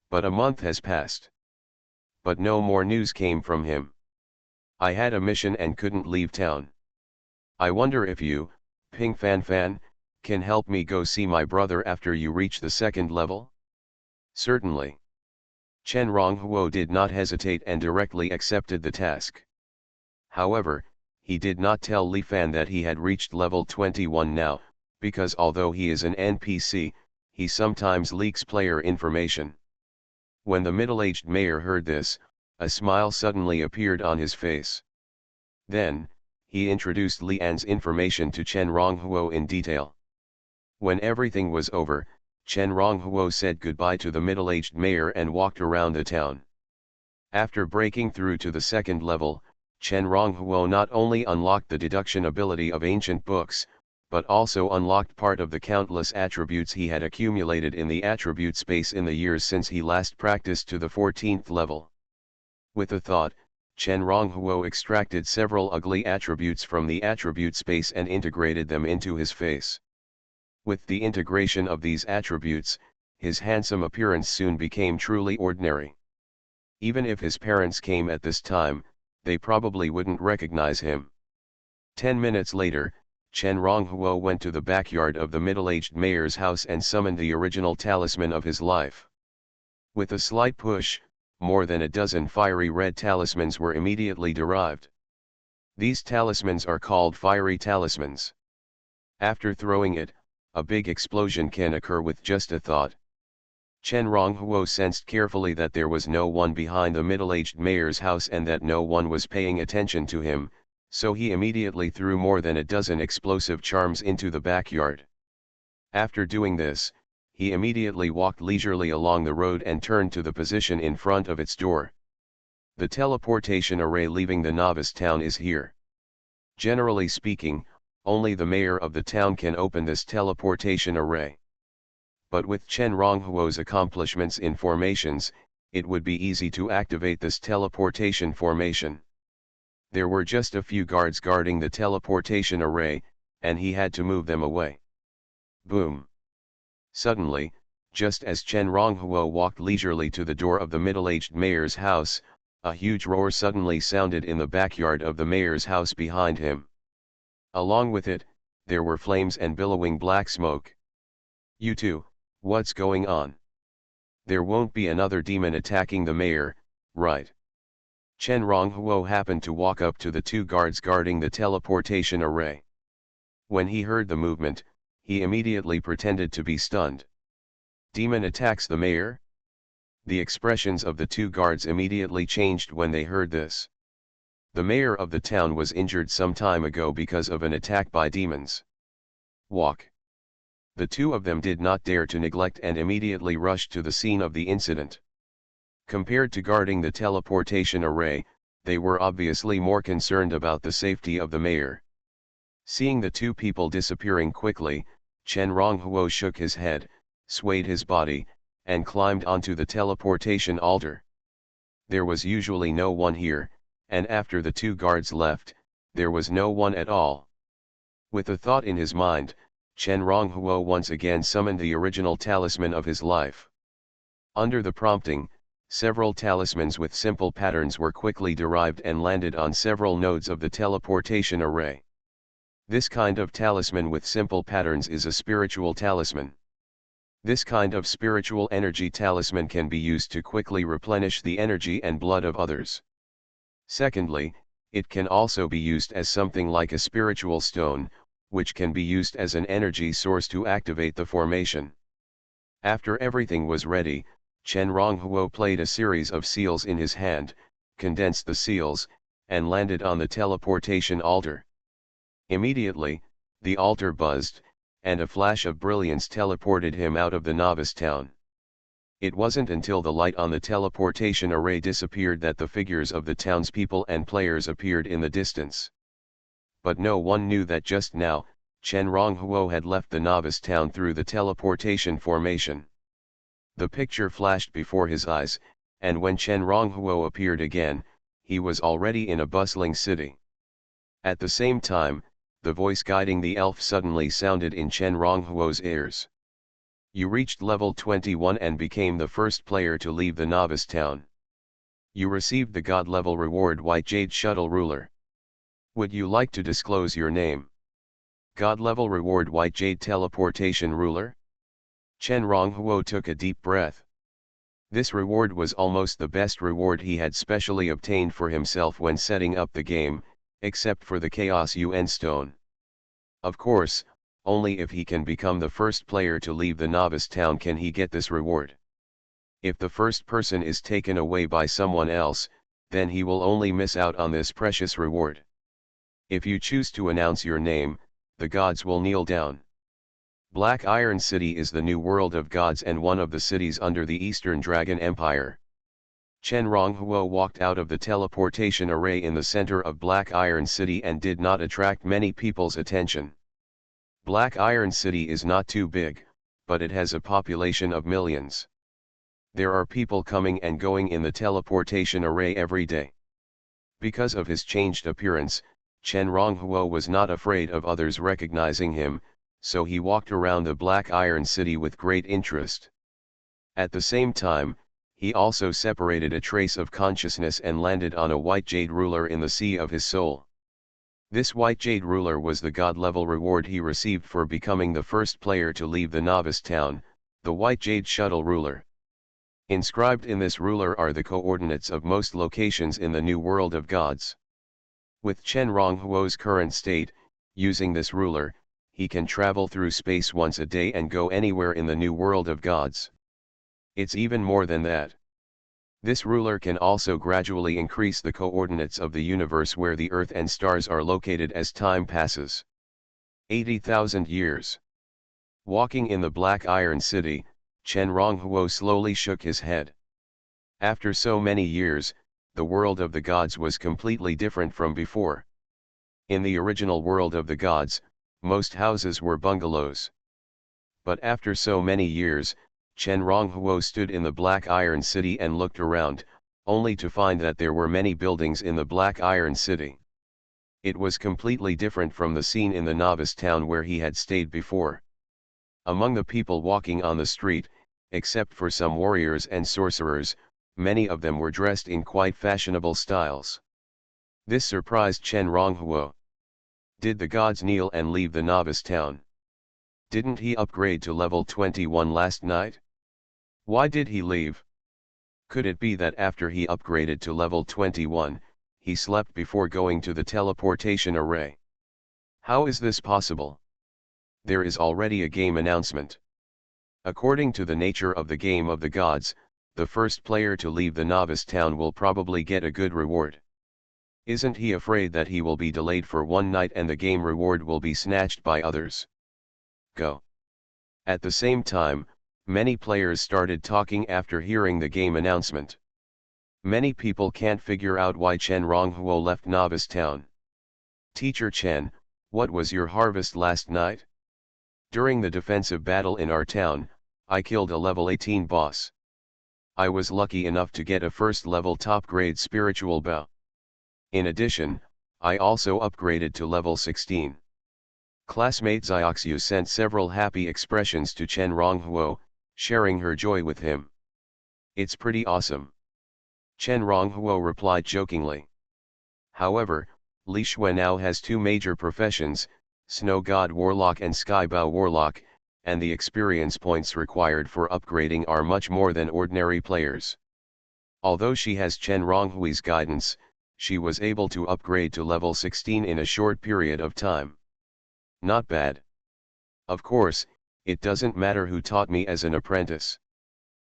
But a month has passed. But no more news came from him. I had a mission and couldn't leave town. I wonder if you, Ping Fan Fan, can help me go see my brother after you reach the second level? Certainly. Chen Ronghuo did not hesitate and directly accepted the task. However, he did not tell Li Fan that he had reached level 21 now, because although he is an NPC, he sometimes leaks player information. When the middle-aged mayor heard this, a smile suddenly appeared on his face. Then, he introduced Li An's information to Chen Ronghuo in detail. When everything was over, Chen Ronghuo said goodbye to the middle-aged mayor and walked around the town. After breaking through to the second level, Chen Ronghuo not only unlocked the deduction ability of ancient books, but also unlocked part of the countless attributes he had accumulated in the attribute space in the years since he last practiced to the 14th level. With the thought, Chen Ronghuo extracted several ugly attributes from the attribute space and integrated them into his face. With the integration of these attributes, his handsome appearance soon became truly ordinary. Even if his parents came at this time, they probably wouldn't recognize him. 10 minutes later, Chen Ronghuo went to the backyard of the middle-aged mayor's house and summoned the original talisman of his life. With a slight push, more than a dozen fiery red talismans were immediately derived. These talismans are called fiery talismans. After throwing it, a big explosion can occur with just a thought. Chen Ronghuo sensed carefully that there was no one behind the middle-aged mayor's house and that no one was paying attention to him, so he immediately threw more than a dozen explosive charms into the backyard. After doing this, he immediately walked leisurely along the road and turned to the position in front of its door. The teleportation array leaving the novice town is here. Generally speaking, only the mayor of the town can open this teleportation array. But with Chen Ronghuo's accomplishments in formations, it would be easy to activate this teleportation formation. There were just a few guards guarding the teleportation array, and he had to move them away. Boom! Suddenly, just as Chen Ronghuo walked leisurely to the door of the middle-aged mayor's house, a huge roar suddenly sounded in the backyard of the mayor's house behind him. Along with it, there were flames and billowing black smoke. "You two, what's going on? There won't be another demon attacking the mayor, right?" Chen Ronghuo happened to walk up to the two guards guarding the teleportation array. When he heard the movement, he immediately pretended to be stunned. "Demon attacks the mayor?" The expressions of the two guards immediately changed when they heard this. The mayor of the town was injured some time ago because of an attack by demons. Walk. The two of them did not dare to neglect and immediately rushed to the scene of the incident. Compared to guarding the teleportation array, they were obviously more concerned about the safety of the mayor. Seeing the two people disappearing quickly, Chen Ronghuo shook his head, swayed his body, and climbed onto the teleportation altar. There was usually no one here, and after the two guards left, there was no one at all. With a thought in his mind, Chen Ronghuo once again summoned the original talisman of his life. Under the prompting, several talismans with simple patterns were quickly derived and landed on several nodes of the teleportation array. This kind of talisman with simple patterns is a spiritual talisman. This kind of spiritual energy talisman can be used to quickly replenish the energy and blood of others. Secondly, it can also be used as something like a spiritual stone, which can be used as an energy source to activate the formation. After everything was ready, Chen Ronghuo played a series of seals in his hand, condensed the seals, and landed on the teleportation altar. Immediately, the altar buzzed, and a flash of brilliance teleported him out of the novice town. It wasn't until the light on the teleportation array disappeared that the figures of the townspeople and players appeared in the distance. But no one knew that just now, Chen Ronghuo had left the novice town through the teleportation formation. The picture flashed before his eyes, and when Chen Ronghuo appeared again, he was already in a bustling city. At the same time, the voice guiding the elf suddenly sounded in Chen Ronghuo's ears. "You reached level 21 and became the first player to leave the novice town. You received the god level reward White Jade Shuttle Ruler. Would you like to disclose your name?" God level reward White Jade Teleportation Ruler? Chen Ronghuo took a deep breath. This reward was almost the best reward he had specially obtained for himself when setting up the game, except for the Chaos UN Stone. Of course, only if he can become the first player to leave the novice town can he get this reward. If the first person is taken away by someone else, then he will only miss out on this precious reward. If you choose to announce your name, the gods will kneel down. Black Iron City is the new world of gods and one of the cities under the Eastern Dragon Empire. Chen Ronghuo walked out of the teleportation array in the center of Black Iron City and did not attract many people's attention. Black Iron City is not too big, but it has a population of millions. There are people coming and going in the teleportation array every day. Because of his changed appearance, Chen Ronghuo was not afraid of others recognizing him, so he walked around the Black Iron City with great interest. At the same time, he also separated a trace of consciousness and landed on a white jade ruler in the sea of his soul. This white jade ruler was the god-level reward he received for becoming the first player to leave the novice town, the white jade shuttle ruler. Inscribed in this ruler are the coordinates of most locations in the new world of gods. With Chen Ronghuo's current state, using this ruler, he can travel through space once a day and go anywhere in the new world of gods. It's even more than that. This ruler can also gradually increase the coordinates of the universe where the Earth and stars are located as time passes. 80,000 years. Walking in the Black Iron City, Chen Ronghuo slowly shook his head. After so many years, the world of the gods was completely different from before. In the original world of the gods, most houses were bungalows. But after so many years, Chen Ronghuo stood in the Black Iron City and looked around, only to find that there were many buildings in the Black Iron City. It was completely different from the scene in the novice town where he had stayed before. Among the people walking on the street, except for some warriors and sorcerers, many of them were dressed in quite fashionable styles. This surprised Chen Ronghuo. Did the gods kneel and leave the novice town? Didn't he upgrade to level 21 last night? Why did he leave? Could it be that after he upgraded to level 21, he slept before going to the teleportation array? How is this possible? There is already a game announcement. According to the nature of the game of the gods, the first player to leave the novice town will probably get a good reward. Isn't he afraid that he will be delayed for one night and the game reward will be snatched by others? Go. At the same time, many players started talking after hearing the game announcement. Many people can't figure out why Chen Ronghuo left novice town. Teacher Chen, what was your harvest last night? During the defensive battle in our town, I killed a level 18 boss. I was lucky enough to get a first level top grade spiritual bow. In addition, I also upgraded to level 16. Classmate Xiaoxiu sent several happy expressions to Chen Ronghuo, sharing her joy with him. It's pretty awesome. Chen Ronghuo replied jokingly. However, Li Shui now has two major professions, Snow God Warlock and Skybow Warlock, and the experience points required for upgrading are much more than ordinary players. Although she has Chen Ronghui's guidance, she was able to upgrade to level 16 in a short period of time. Not bad. Of course, it doesn't matter who taught me as an apprentice.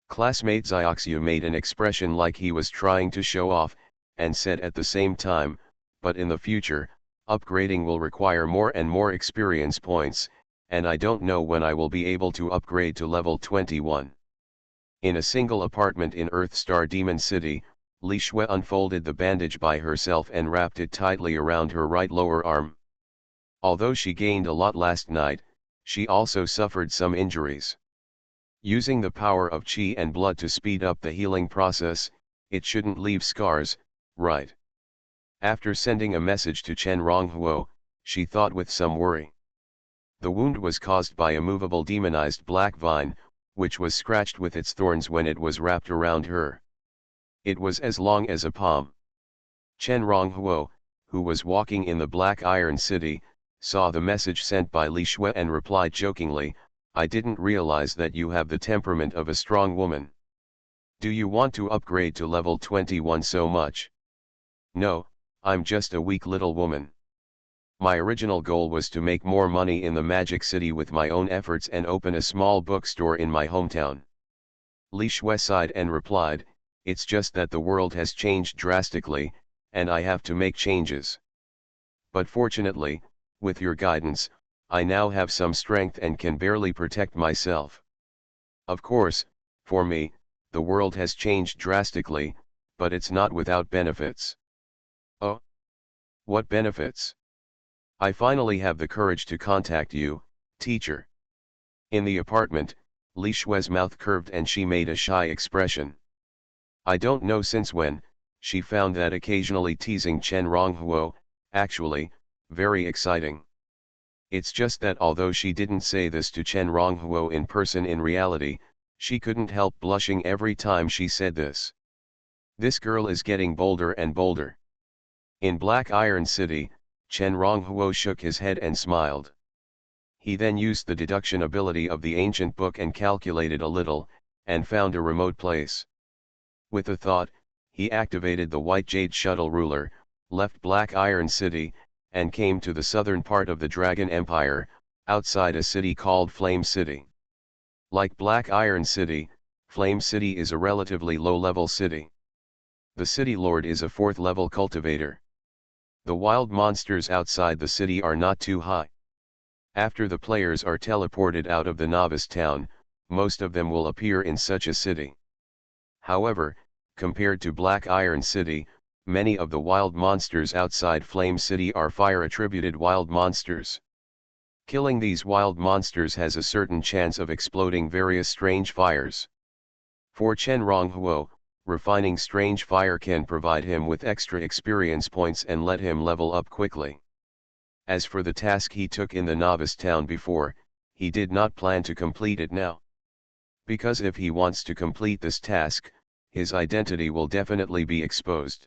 Classmate Xiaoxiu made an expression like he was trying to show off, and said at the same time, but in the future, upgrading will require more and more experience points, and I don't know when I will be able to upgrade to level 21. In a single apartment in Earthstar Demon City, Li Shui unfolded the bandage by herself and wrapped it tightly around her right lower arm. Although she gained a lot last night, she also suffered some injuries. Using the power of qi and blood to speed up the healing process, it shouldn't leave scars, right? After sending a message to Chen Ronghuo, she thought with some worry. The wound was caused by a movable demonized black vine, which was scratched with its thorns when it was wrapped around her. It was as long as a palm. Chen Ronghuo, who was walking in the Black Iron City, saw the message sent by Li Shui and replied jokingly, I didn't realize that you have the temperament of a strong woman. Do you want to upgrade to level 21 so much? No, I'm just a weak little woman. My original goal was to make more money in the Magic City with my own efforts and open a small bookstore in my hometown. Li Shui sighed and replied, it's just that the world has changed drastically, and I have to make changes. But fortunately, with your guidance, I now have some strength and can barely protect myself. Of course, for me, the world has changed drastically, but it's not without benefits. Oh? What benefits? I finally have the courage to contact you, teacher. In the apartment, Li Shui's mouth curved and she made a shy expression. I don't know since when, she found that occasionally teasing Chen Ronghuo, actually, very exciting. It's just that although she didn't say this to Chen Ronghuo in person, in reality, she couldn't help blushing every time she said this. This girl is getting bolder and bolder. In Black Iron City, Chen Ronghuo shook his head and smiled. He then used the deduction ability of the ancient book and calculated a little, and found a remote place. With a thought, he activated the White Jade Shuttle Ruler, left Black Iron City, and came to the southern part of the Dragon Empire, outside a city called Flame City. Like Black Iron City, Flame City is a relatively low-level city. The city lord is a 4th-level cultivator. The wild monsters outside the city are not too high. After the players are teleported out of the novice town, most of them will appear in such a city. However, compared to Black Iron City, many of the wild monsters outside Flame City are fire-attributed wild monsters. Killing these wild monsters has a certain chance of exploding various strange fires. For Chen Ronghuo, refining strange fire can provide him with extra experience points and let him level up quickly. As for the task he took in the novice town before, he did not plan to complete it now. Because if he wants to complete this task, his identity will definitely be exposed.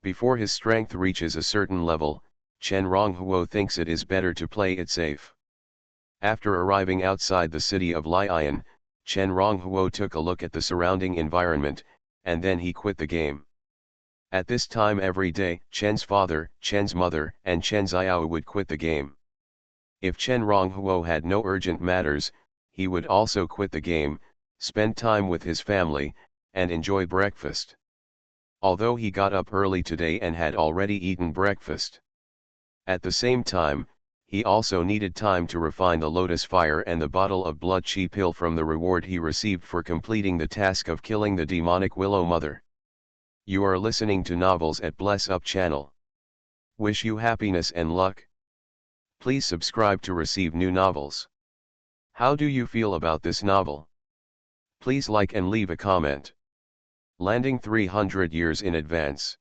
Before his strength reaches a certain level, Chen Ronghuo thinks it is better to play it safe. After arriving outside the city of Lian, Chen Ronghuo took a look at the surrounding environment, and then he quit the game. At this time every day, Chen's father, Chen's mother, and Chen Xiao would quit the game. If Chen Ronghuo had no urgent matters, he would also quit the game, spend time with his family, and enjoy breakfast. Although he got up early today and had already eaten breakfast. At the same time, he also needed time to refine the lotus fire and the bottle of blood chi pill from the reward he received for completing the task of killing the demonic Willow Mother. You are listening to Novels at Bless Up channel. Wish you happiness and luck. Please subscribe to receive new novels. How do you feel about this novel? Please like and leave a comment. Landing 300 Years in Advance.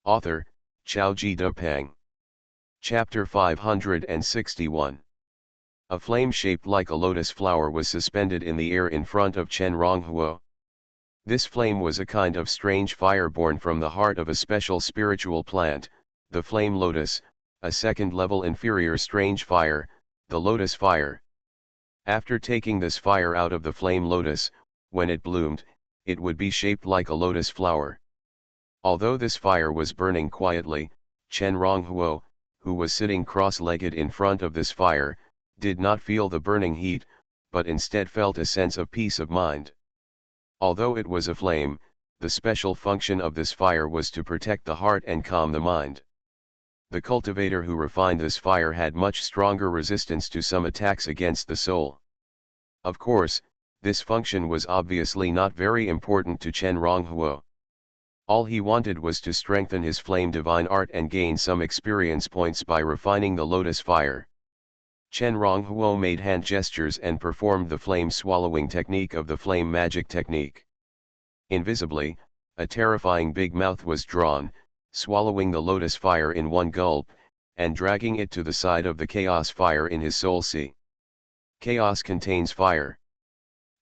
Author, Xiaoji Depeng. Chapter 561. A flame shaped like a lotus flower was suspended in the air in front of Chen Ronghuo. This flame was a kind of strange fire born from the heart of a special spiritual plant, the flame lotus, a second-level inferior strange fire, the lotus fire. After taking this fire out of the flame lotus, when it bloomed, it would be shaped like a lotus flower. Although this fire was burning quietly, Chen Ronghuo, who was sitting cross-legged in front of this fire, did not feel the burning heat, but instead felt a sense of peace of mind. Although it was a flame, the special function of this fire was to protect the heart and calm the mind. The cultivator who refined this fire had much stronger resistance to some attacks against the soul. Of course, this function was obviously not very important to Chen Ronghuo. All he wanted was to strengthen his flame divine art and gain some experience points by refining the lotus fire. Chen Ronghuo made hand gestures and performed the flame swallowing technique of the flame magic technique. Invisibly, a terrifying big mouth was drawn, swallowing the lotus fire in one gulp, and dragging it to the side of the chaos fire in his soul sea. Chaos contains fire.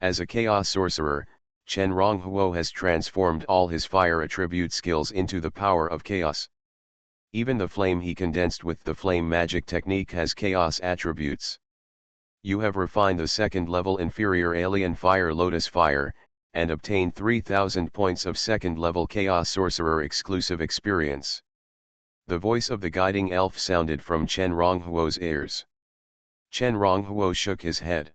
As a chaos sorcerer, Chen Ronghuo has transformed all his fire attribute skills into the power of chaos. Even the flame he condensed with the flame magic technique has chaos attributes. You have refined the second-level inferior alien fire lotus fire, and obtained 3000 points of second-level chaos sorcerer exclusive experience. The voice of the guiding elf sounded from Chen Ronghuo's ears. Chen Ronghuo shook his head.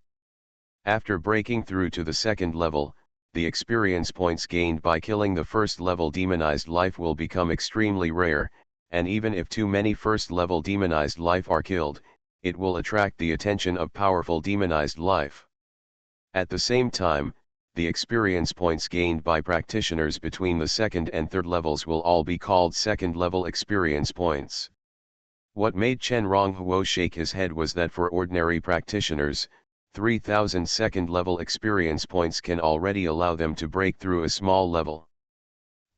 After breaking through to the second level, the experience points gained by killing the first-level demonized life will become extremely rare, and even if too many first-level demonized life are killed, it will attract the attention of powerful demonized life. At the same time, the experience points gained by practitioners between the second and third levels will all be called second-level experience points. What made Chen Ronghuo shake his head was that for ordinary practitioners, 3000 second-level experience points can already allow them to break through a small level.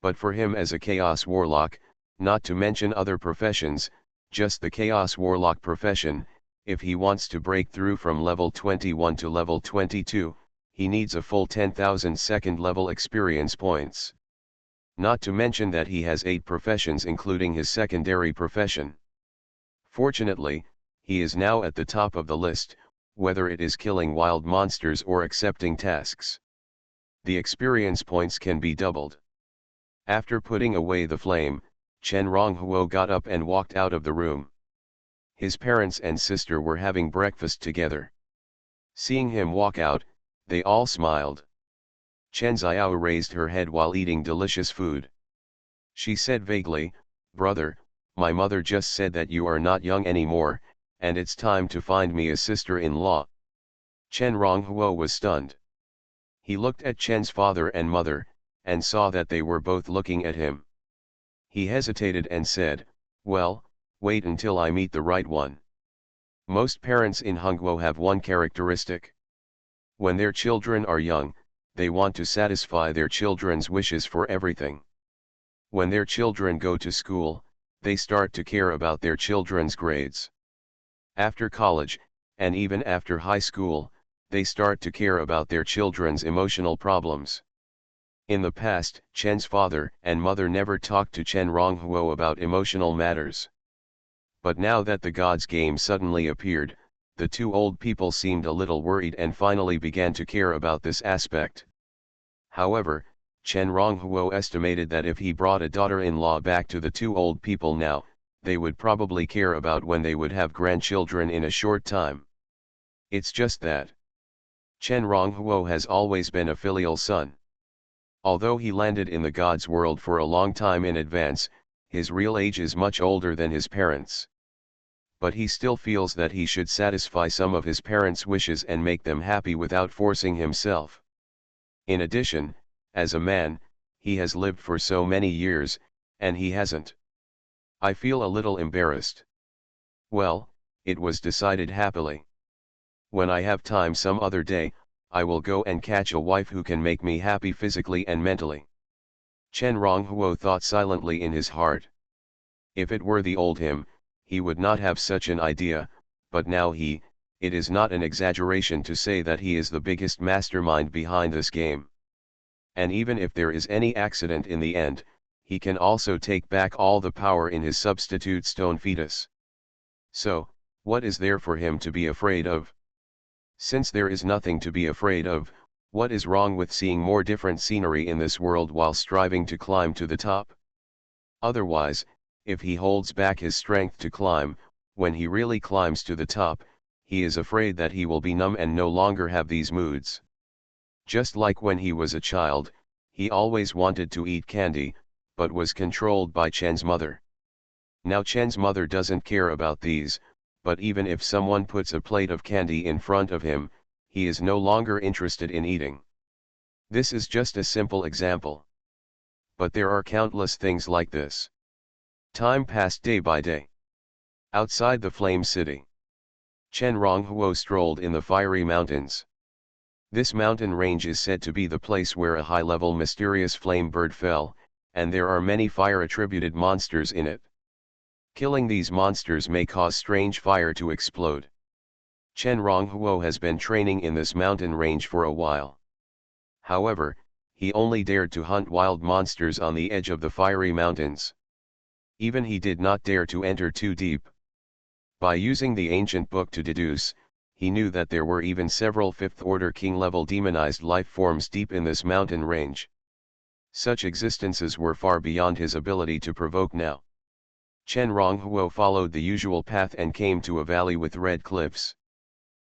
But for him as a Chaos Warlock, not to mention other professions, just the Chaos Warlock profession, if he wants to break through from level 21 to level 22, he needs a full 10,000 second level experience points. Not to mention that he has 8 professions including his secondary profession. Fortunately, he is now at the top of the list, whether it is killing wild monsters or accepting tasks. The experience points can be doubled. After putting away the flame, Chen Ronghuo got up and walked out of the room. His parents and sister were having breakfast together. Seeing him walk out, they all smiled. Chen Xiao raised her head while eating delicious food. She said vaguely, "Brother, my mother just said that you are not young anymore, and it's time to find me a sister-in-law." Chen Ronghuo was stunned. He looked at Chen's father and mother, and saw that they were both looking at him. He hesitated and said, "Well, wait until I meet the right one." Most parents in Hongguo have one characteristic. When their children are young, they want to satisfy their children's wishes for everything. When their children go to school, they start to care about their children's grades. After college, and even after high school, they start to care about their children's emotional problems. In the past, Chen's father and mother never talked to Chen Ronghuo about emotional matters. But now that the God's game suddenly appeared, the two old people seemed a little worried and finally began to care about this aspect. However, Chen Ronghuo estimated that if he brought a daughter-in-law back to the two old people now, they would probably care about when they would have grandchildren in a short time. It's just that Chen Ronghuo has always been a filial son. Although he landed in the God's world for a long time in advance, his real age is much older than his parents. But he still feels that he should satisfy some of his parents' wishes and make them happy without forcing himself. In addition, as a man, he has lived for so many years, and he hasn't. I feel a little embarrassed. Well, it was decided happily. When I have time some other day, I will go and catch a wife who can make me happy physically and mentally. Chen Ronghuo thought silently in his heart. If it were the old him, he would not have such an idea, but now it is not an exaggeration to say that he is the biggest mastermind behind this game. And even if there is any accident in the end, he can also take back all the power in his substitute stone fetus. So, what is there for him to be afraid of? Since there is nothing to be afraid of, what is wrong with seeing more different scenery in this world while striving to climb to the top? Otherwise, if he holds back his strength to climb, when he really climbs to the top, he is afraid that he will be numb and no longer have these moods. Just like when he was a child, he always wanted to eat candy, but was controlled by Chen's mother. Now Chen's mother doesn't care about these, but even if someone puts a plate of candy in front of him, he is no longer interested in eating. This is just a simple example. But there are countless things like this. Time passed day by day. Outside the Flame City, Chen Ronghuo strolled in the fiery mountains. This mountain range is said to be the place where a high-level mysterious flame bird fell, and there are many fire-attributed monsters in it. Killing these monsters may cause strange fire to explode. Chen Ronghuo has been training in this mountain range for a while. However, he only dared to hunt wild monsters on the edge of the fiery mountains. Even he did not dare to enter too deep. By using the ancient book to deduce, he knew that there were even several fifth-order king-level demonized life forms deep in this mountain range. Such existences were far beyond his ability to provoke now. Chen Ronghuo followed the usual path and came to a valley with red cliffs.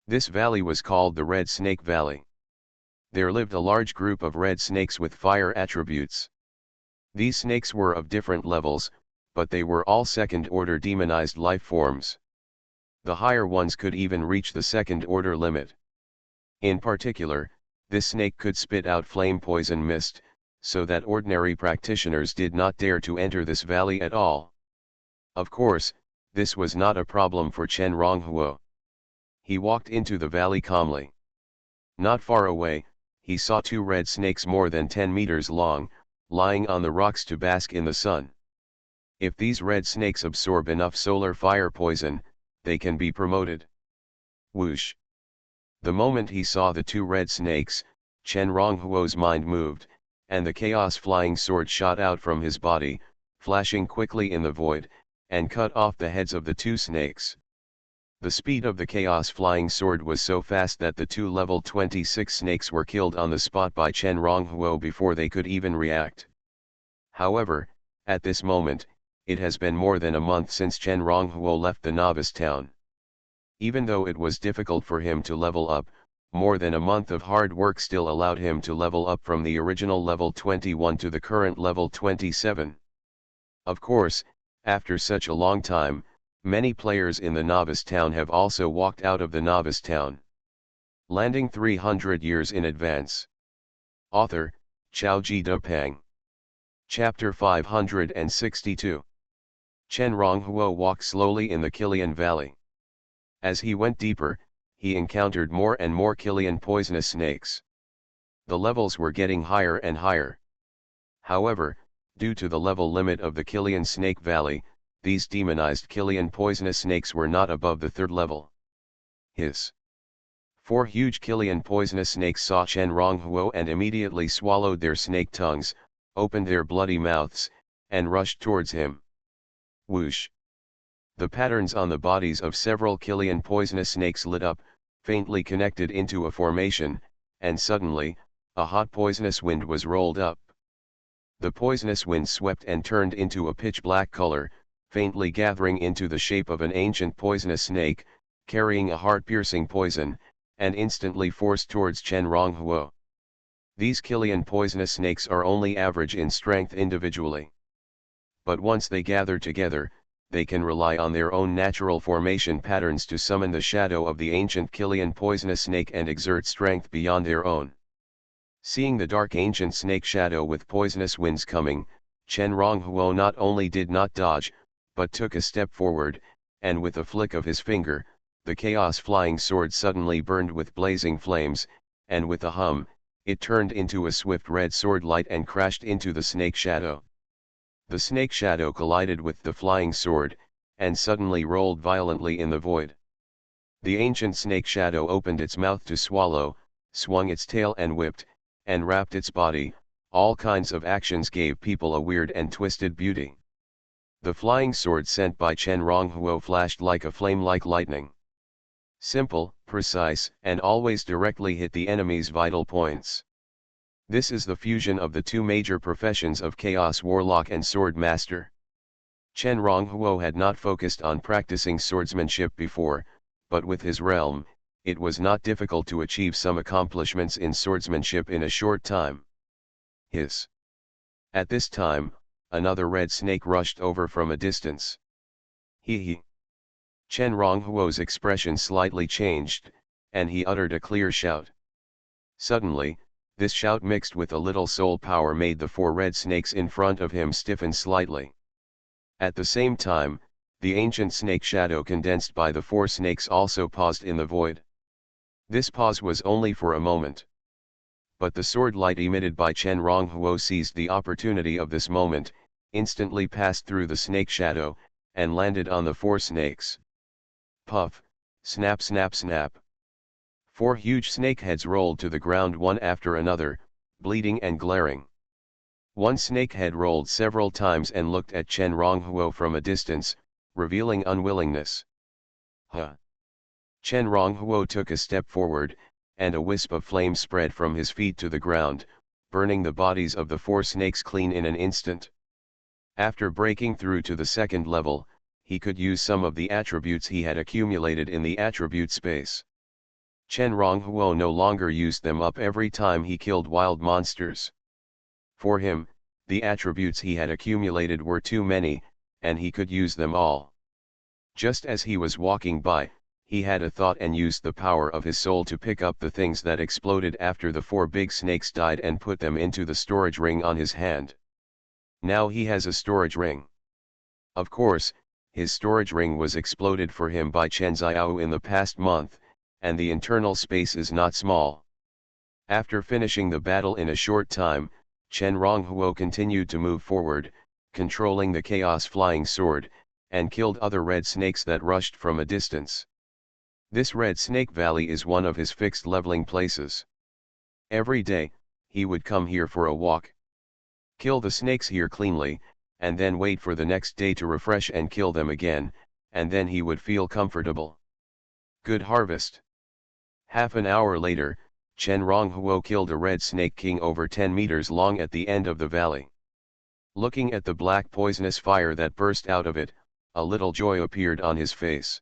This valley was called the Red Snake Valley. There lived a large group of red snakes with fire attributes. These snakes were of different levels, but they were all second-order demonized life forms. The higher ones could even reach the second-order limit. In particular, this snake could spit out flame poison mist, so that ordinary practitioners did not dare to enter this valley at all. Of course, this was not a problem for Chen Ronghuo. He walked into the valley calmly. Not far away, he saw two red snakes more than 10 meters long, lying on the rocks to bask in the sun. If these red snakes absorb enough solar fire poison, they can be promoted. Whoosh! The moment he saw the two red snakes, Chen Ronghuo's mind moved, and the chaos flying sword shot out from his body, flashing quickly in the void, and cut off the heads of the two snakes. The speed of the chaos flying sword was so fast that the two level 26 snakes were killed on the spot by Chen Ronghuo before they could even react. However, at this moment, it has been more than a month since Chen Ronghuo left the novice town. Even though it was difficult for him to level up, more than a month of hard work still allowed him to level up from the original level 21 to the current level 27. Of course, after such a long time, many players in the novice town have also walked out of the novice town. Landing 300 years in advance. Author, Xiaoji Depeng. Chapter 562. Chen Ronghuo walked slowly in the Kilian Valley. As he went deeper, he encountered more and more Kilian poisonous snakes. The levels were getting higher and higher. However, due to the level limit of the Kilian Snake Valley, these demonized Kilian poisonous snakes were not above the third level. Hiss! 4 huge Kilian poisonous snakes saw Chen Ronghuo and immediately swallowed their snake tongues, opened their bloody mouths, and rushed towards him. Whoosh! The patterns on the bodies of several Kilian poisonous snakes lit up, faintly connected into a formation, and suddenly, a hot poisonous wind was rolled up. The poisonous wind swept and turned into a pitch-black color, faintly gathering into the shape of an ancient poisonous snake, carrying a heart-piercing poison, and instantly forced towards Chen Ronghuo. These Kilian poisonous snakes are only average in strength individually. But once they gather together, they can rely on their own natural formation patterns to summon the shadow of the ancient Kilian poisonous snake and exert strength beyond their own. Seeing the dark ancient snake shadow with poisonous winds coming, Chen Ronghuo not only did not dodge, but took a step forward, and with a flick of his finger, the chaos flying sword suddenly burned with blazing flames, and with a hum, it turned into a swift red sword light and crashed into the snake shadow. The snake shadow collided with the flying sword, and suddenly rolled violently in the void. The ancient snake shadow opened its mouth to swallow, swung its tail and whipped, and wrapped its body. All kinds of actions gave people a weird and twisted beauty. The flying sword sent by Chen Ronghuo flashed like a flame like lightning. Simple, precise, and always directly hit the enemy's vital points. This is the fusion of the two major professions of Chaos Warlock and Sword Master. Chen Ronghuo had not focused on practicing swordsmanship before, but with his realm, it was not difficult to achieve some accomplishments in swordsmanship in a short time. Hiss! At this time, another red snake rushed over from a distance. Hee! Chen Ronghuo's expression slightly changed, and he uttered a clear shout. Suddenly, this shout mixed with a little soul power made the 4 red snakes in front of him stiffen slightly. At the same time, the ancient snake shadow condensed by the 4 snakes also paused in the void. This pause was only for a moment. But the sword light emitted by Chen Ronghuo seized the opportunity of this moment, instantly passed through the snake shadow, and landed on the 4 snakes. Puff, snap snap snap. 4 huge snake heads rolled to the ground one after another, bleeding and glaring. One snake head rolled several times and looked at Chen Ronghuo from a distance, revealing unwillingness. Huh! Chen Ronghuo took a step forward, and a wisp of flame spread from his feet to the ground, burning the bodies of the 4 snakes clean in an instant. After breaking through to the second level, he could use some of the attributes he had accumulated in the attribute space. Chen Ronghuo no longer used them up every time he killed wild monsters. For him, the attributes he had accumulated were too many, and he could use them all. Just as he was walking by, he had a thought and used the power of his soul to pick up the things that exploded after the 4 big snakes died and put them into the storage ring on his hand. Now he has a storage ring. Of course, his storage ring was exploded for him by Chen Xiao in the past month, and the internal space is not small. After finishing the battle in a short time, Chen Ronghuo continued to move forward, controlling the Chaos Flying Sword, and killed other red snakes that rushed from a distance. This Red Snake Valley is one of his fixed leveling places. Every day, he would come here for a walk. Kill the snakes here cleanly, and then wait for the next day to refresh and kill them again, and then he would feel comfortable. Good harvest. Half an hour later, Chen Ronghuo killed a red snake king over 10 meters long at the end of the valley. Looking at the black poisonous fire that burst out of it, a little joy appeared on his face.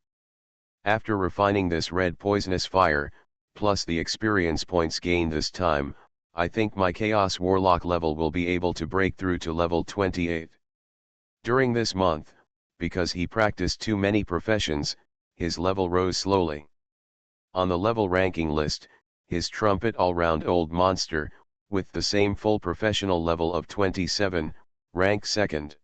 After refining this red poisonous fire, plus the experience points gained this time, I think my Chaos Warlock level will be able to break through to level 28. During this month, because he practiced too many professions, his level rose slowly. On the level ranking list, his trumpet all-round old monster, with the same full professional level of 27, ranked second.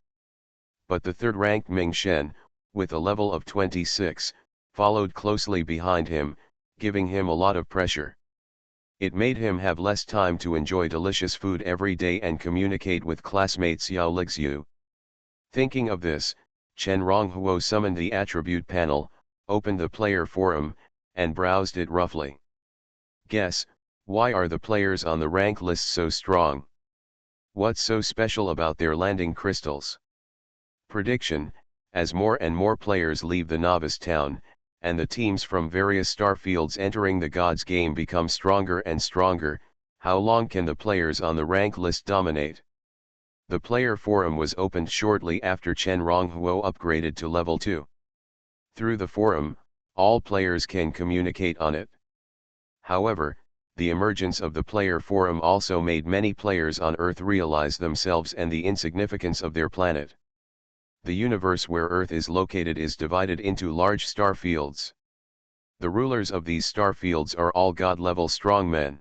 But the third-ranked Ming Shen, with a level of 26, followed closely behind him, giving him a lot of pressure. It made him have less time to enjoy delicious food every day and communicate with classmates Yao Lixiu. Thinking of this, Chen Ronghuo summoned the attribute panel, opened the player forum, and browsed it roughly. Guess, why are the players on the rank list so strong? What's so special about their landing crystals? Prediction, as more and more players leave the novice town, and the teams from various star fields entering the gods game become stronger and stronger, how long can the players on the rank list dominate? The player forum was opened shortly after Chen Ronghuo upgraded to level 2. Through the forum, all players can communicate on it. However, the emergence of the player forum also made many players on Earth realize themselves and the insignificance of their planet. The universe where Earth is located is divided into large star fields. The rulers of these star fields are all god-level strong men.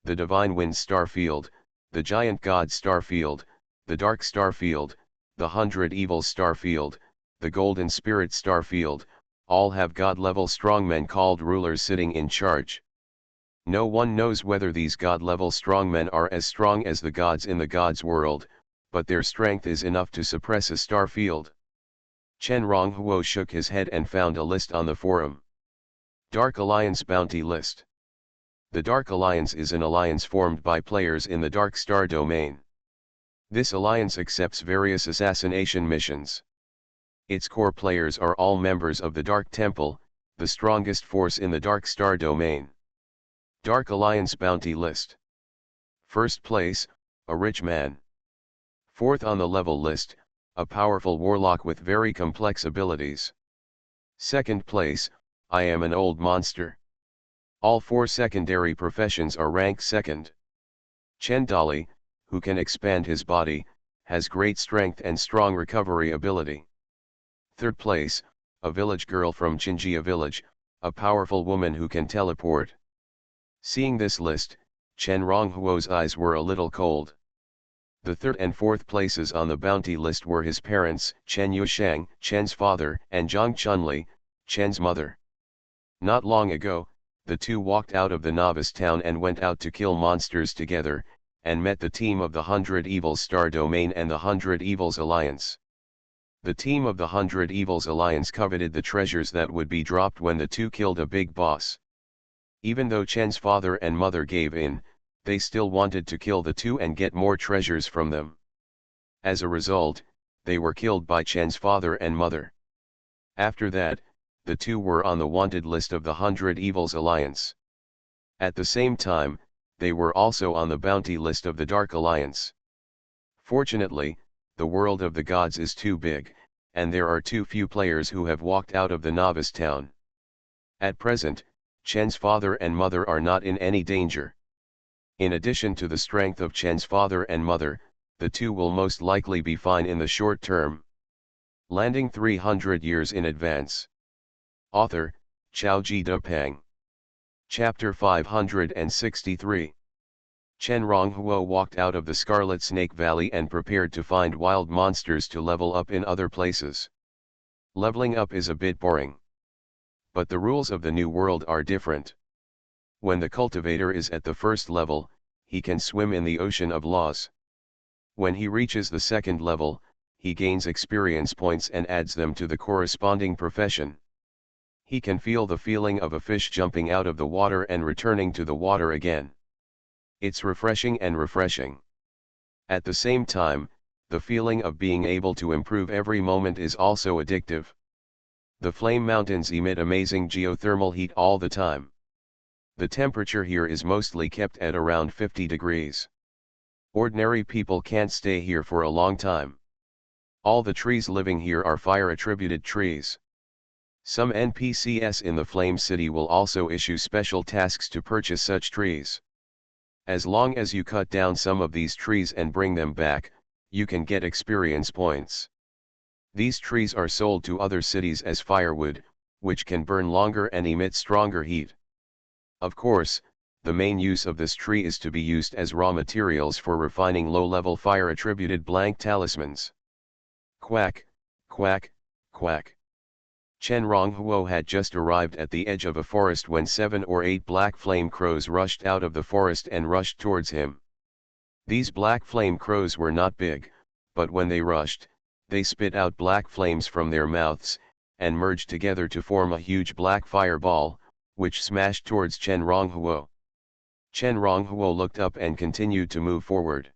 The Divine Wind star field, the Giant God star field, the Dark star field, the 100 Evils star field, the Golden Spirit star field, all have god-level strongmen called rulers sitting in charge. No one knows whether these god-level strongmen are as strong as the gods in the gods world, but their strength is enough to suppress a star field. Chen Ronghuo shook his head and found a list on the forum. Dark Alliance Bounty List. The Dark Alliance is an alliance formed by players in the Dark Star domain. This alliance accepts various assassination missions. Its core players are all members of the Dark Temple, the strongest force in the Dark Star domain. Dark Alliance Bounty List. First place, a rich man. Fourth on the level list, a powerful warlock with very complex abilities. Second place, I am an old monster. All 4 secondary professions are ranked second. Chen Dali, who can expand his body, has great strength and strong recovery ability. Third place, a village girl from Qinjia village, a powerful woman who can teleport. Seeing this list, Chen Ronghuo's eyes were a little cold. The third and fourth places on the bounty list were his parents, Chen Yusheng, Chen's father, and Zhang Chunli, Chen's mother. Not long ago, the two walked out of the novice town and went out to kill monsters together, and met the team of the 100 Evils Star Domain and the 100 Evils Alliance. The team of the 100 Evils Alliance coveted the treasures that would be dropped when the two killed a big boss. Even though Chen's father and mother gave in, they still wanted to kill the two and get more treasures from them. As a result, they were killed by Chen's father and mother. After that, the two were on the wanted list of the 100 Evils Alliance. At the same time, they were also on the bounty list of the Dark Alliance. Fortunately, the world of the gods is too big, and there are too few players who have walked out of the novice town. At present, Chen's father and mother are not in any danger. In addition to the strength of Chen's father and mother, the two will most likely be fine in the short term. Landing 300 years in advance. Author, Xiaoji Depeng. Chapter 563. Chen Ronghuo walked out of the Scarlet Snake Valley and prepared to find wild monsters to level up in other places. Leveling up is a bit boring. But the rules of the new world are different. When the cultivator is at the first level, he can swim in the ocean of laws. When he reaches the second level, he gains experience points and adds them to the corresponding profession. He can feel the feeling of a fish jumping out of the water and returning to the water again. It's refreshing and refreshing. At the same time, the feeling of being able to improve every moment is also addictive. The flame mountains emit amazing geothermal heat all the time. The temperature here is mostly kept at around 50 degrees. Ordinary people can't stay here for a long time. All the trees living here are fire-attributed trees. Some NPCs in the Flame City will also issue special tasks to purchase such trees. As long as you cut down some of these trees and bring them back, you can get experience points. These trees are sold to other cities as firewood, which can burn longer and emit stronger heat. Of course, the main use of this tree is to be used as raw materials for refining low-level fire-attributed blank talismans. Quack, quack, quack. Chen Ronghuo had just arrived at the edge of a forest when 7 or 8 black flame crows rushed out of the forest and rushed towards him. These black flame crows were not big, but when they rushed, they spit out black flames from their mouths, and merged together to form a huge black fireball, which smashed towards Chen Ronghuo. Chen Ronghuo looked up and continued to move forward.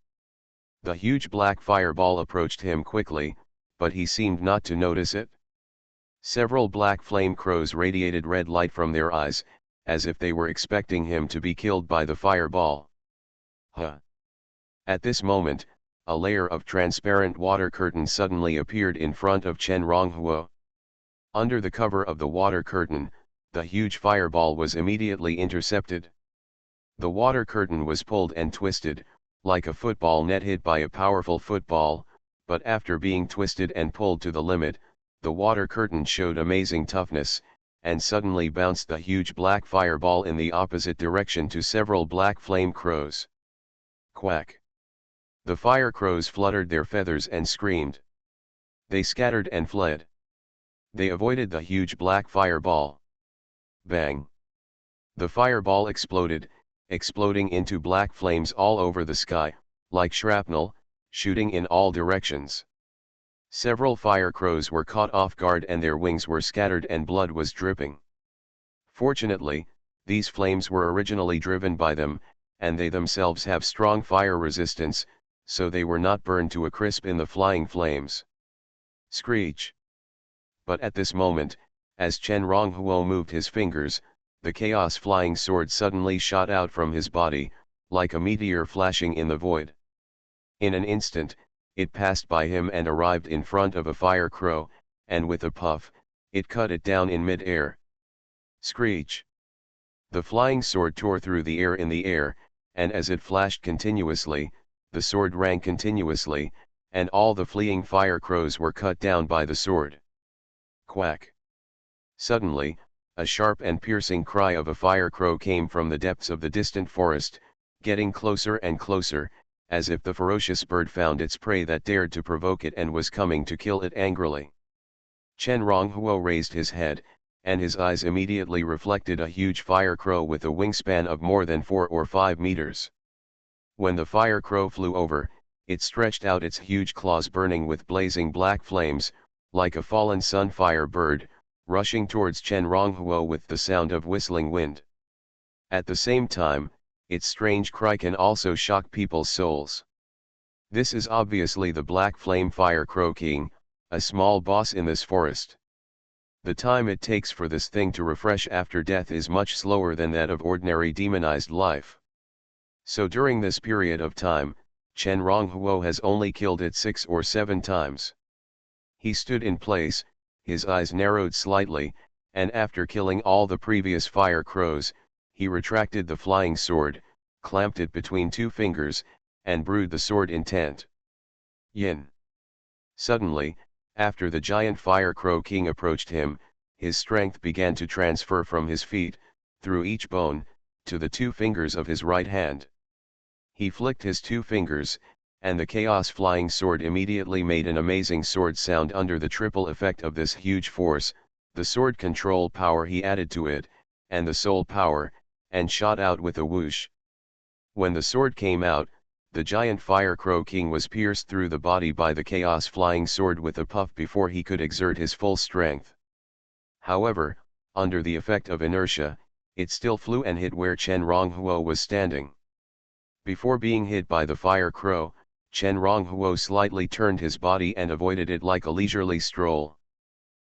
The huge black fireball approached him quickly, but he seemed not to notice it. Several black flame crows radiated red light from their eyes, as if they were expecting him to be killed by the fireball. Huh! At this moment, a layer of transparent water curtain suddenly appeared in front of Chen Ronghuo. Under the cover of the water curtain, the huge fireball was immediately intercepted. The water curtain was pulled and twisted, like a football net hit by a powerful football, but after being twisted and pulled to the limit, the water curtain showed amazing toughness, and suddenly bounced the huge black fireball in the opposite direction to several black flame crows. Quack! The fire crows fluttered their feathers and screamed. They scattered and fled. They avoided the huge black fireball. Bang! The fireball exploded, exploding into black flames all over the sky, like shrapnel, shooting in all directions. Several fire crows were caught off guard and their wings were scattered and blood was dripping. Fortunately, these flames were originally driven by them, and they themselves have strong fire resistance, so they were not burned to a crisp in the flying flames. Screech! But at this moment, as Chen Ronghuo moved his fingers, the chaos flying sword suddenly shot out from his body, like a meteor flashing in the void. In an instant, it passed by him and arrived in front of a fire crow, and with a puff, it cut it down in mid-air. Screech! The flying sword tore through the air in the air, and as it flashed continuously, the sword rang continuously, and all the fleeing fire crows were cut down by the sword. Quack! Suddenly, a sharp and piercing cry of a fire crow came from the depths of the distant forest, getting closer and closer, as if the ferocious bird found its prey that dared to provoke it and was coming to kill it angrily. Chen Ronghuo raised his head, and his eyes immediately reflected a huge fire crow with a wingspan of more than 4 or 5 meters. When the fire crow flew over, it stretched out its huge claws burning with blazing black flames, like a fallen sunfire bird, rushing towards Chen Ronghuo with the sound of whistling wind. At the same time, its strange cry can also shock people's souls. This is obviously the Black Flame Fire Crow King, a small boss in this forest. The time it takes for this thing to refresh after death is much slower than that of ordinary demonized life. So during this period of time, Chen Ronghuo has only killed it 6 or 7 times. He stood in place, his eyes narrowed slightly, and after killing all the previous fire crows, he retracted the flying sword, clamped it between 2 fingers, and brewed the sword intent. Yin. Suddenly, after the giant fire crow king approached him, his strength began to transfer from his feet, through each bone, to the 2 fingers of his right hand. He flicked his 2 fingers, and the chaos flying sword immediately made an amazing sword sound under the triple effect of this huge force, the sword control power he added to it, and the soul power, and shot out with a whoosh. When the sword came out, the giant Fire Crow King was pierced through the body by the Chaos Flying Sword with a puff before he could exert his full strength. However, under the effect of inertia, it still flew and hit where Chen Ronghuo was standing. Before being hit by the Fire Crow, Chen Ronghuo slightly turned his body and avoided it like a leisurely stroll.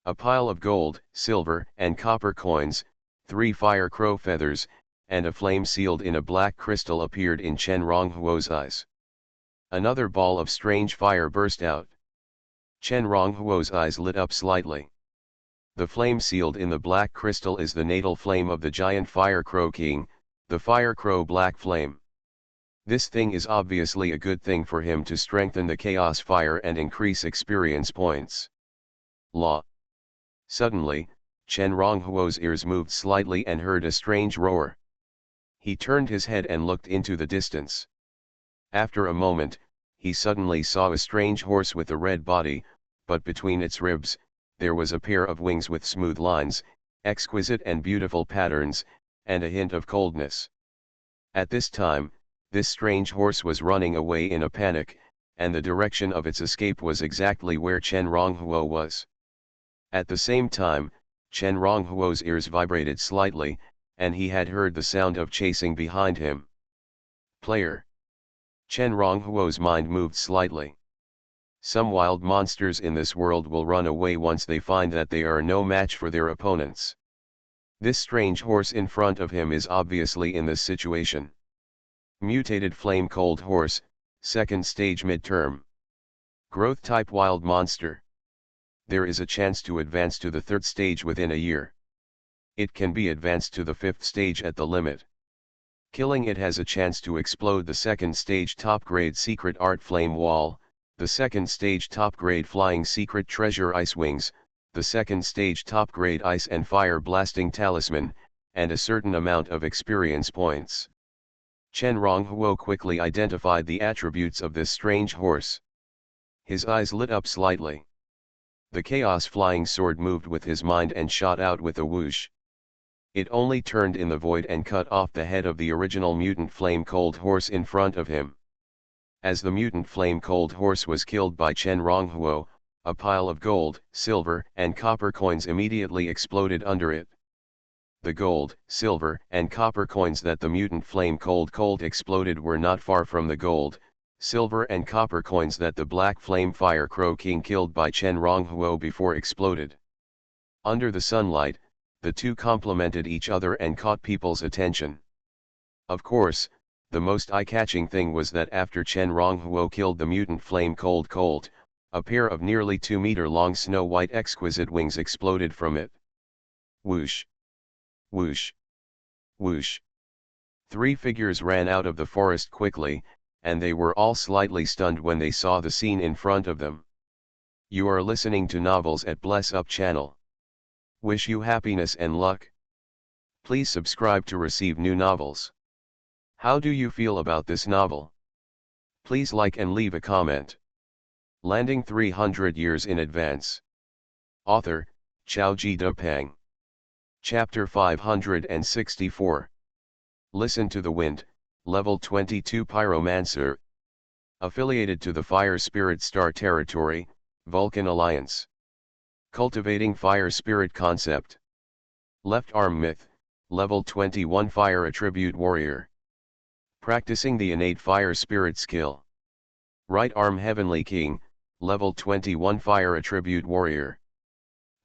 A pile of gold, silver, and copper coins, 3 Fire Crow feathers, and a flame sealed in a black crystal appeared in Chen Ronghuo's eyes. Another ball of strange fire burst out. Chen Ronghuo's eyes lit up slightly. The flame sealed in the black crystal is the natal flame of the giant Fire Crow King, the Fire Crow Black Flame. This thing is obviously a good thing for him to strengthen the Chaos Fire and increase experience points. Law. Suddenly, Chen Ronghuo's ears moved slightly and heard a strange roar. He turned his head and looked into the distance. After a moment, he suddenly saw a strange horse with a red body, but between its ribs, there was a pair of wings with smooth lines, exquisite and beautiful patterns, and a hint of coldness. At this time, this strange horse was running away in a panic, and the direction of its escape was exactly where Chen Ronghuo was. At the same time, Chen Ronghuo's ears vibrated slightly, and he had heard the sound of chasing behind him. Player. Chen Ronghuo's mind moved slightly. Some wild monsters in this world will run away once they find that they are no match for their opponents. This strange horse in front of him is obviously in this situation. Mutated Flame Cold Horse, 2nd stage midterm. Growth type wild monster. There is a chance to advance to the 3rd stage within a year. It can be advanced to the 5th stage at the limit. Killing it has a chance to explode the 2nd stage top grade secret art flame wall, the 2nd stage top grade flying secret treasure ice wings, the 2nd stage top grade ice and fire blasting talisman, and a certain amount of experience points. Chen Ronghuo quickly identified the attributes of this strange horse. His eyes lit up slightly. The Chaos Flying Sword moved with his mind and shot out with a whoosh. It only turned in the void and cut off the head of the original mutant Flame Cold Horse in front of him. As the mutant Flame Cold Horse was killed by Chen Ronghuo, a pile of gold, silver, and copper coins immediately exploded under it. The gold, silver, and copper coins that the mutant Flame Cold exploded were not far from the gold, silver and copper coins that the Black Flame Fire Crow King killed by Chen Ronghuo before exploded. Under the sunlight, the two complemented each other and caught people's attention. Of course, the most eye-catching thing was that after Chen Ronghuo killed the mutant Flame Cold, a pair of nearly 2-meter-long snow-white exquisite wings exploded from it. Whoosh! Whoosh! Whoosh! 3 figures ran out of the forest quickly, and they were all slightly stunned when they saw the scene in front of them. You are listening to Novels at Bless Up channel. Wish you happiness and luck. Please subscribe to receive new novels. How do you feel about this novel? Please like and leave a comment. Landing 300 years in advance. Author, Xiaoji Depeng. Chapter 564. Listen to the Wind, Level 22 Pyromancer. Affiliated to the Fire Spirit Star Territory, Vulcan Alliance. Cultivating Fire Spirit Concept. Left Arm Myth, Level 21 Fire Attribute Warrior. Practicing the innate Fire Spirit skill. Right Arm Heavenly King, Level 21 Fire Attribute Warrior.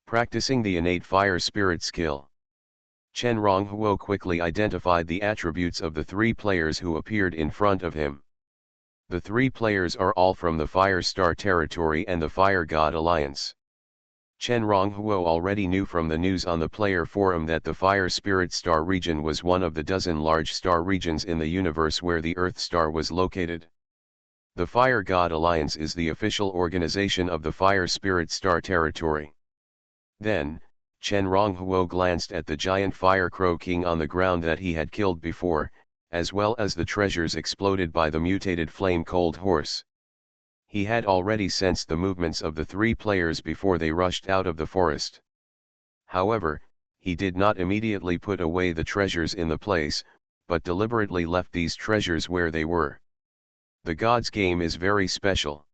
Practicing the innate Fire Spirit skill. Chen Ronghuo quickly identified the attributes of the 3 players who appeared in front of him. The 3 players are all from the Fire Star Territory and the Fire God Alliance. Chen Ronghuo already knew from the news on the player forum that the Fire Spirit Star region was one of the dozen large star regions in the universe where the Earth Star was located. The Fire God Alliance is the official organization of the Fire Spirit Star Territory. Then, Chen Ronghuo glanced at the giant Fire Crow King on the ground that he had killed before, as well as the treasures exploded by the mutated Flame Cold Horse. He had already sensed the movements of the 3 players before they rushed out of the forest. However, he did not immediately put away the treasures in the place, but deliberately left these treasures where they were. The Gods game is very special.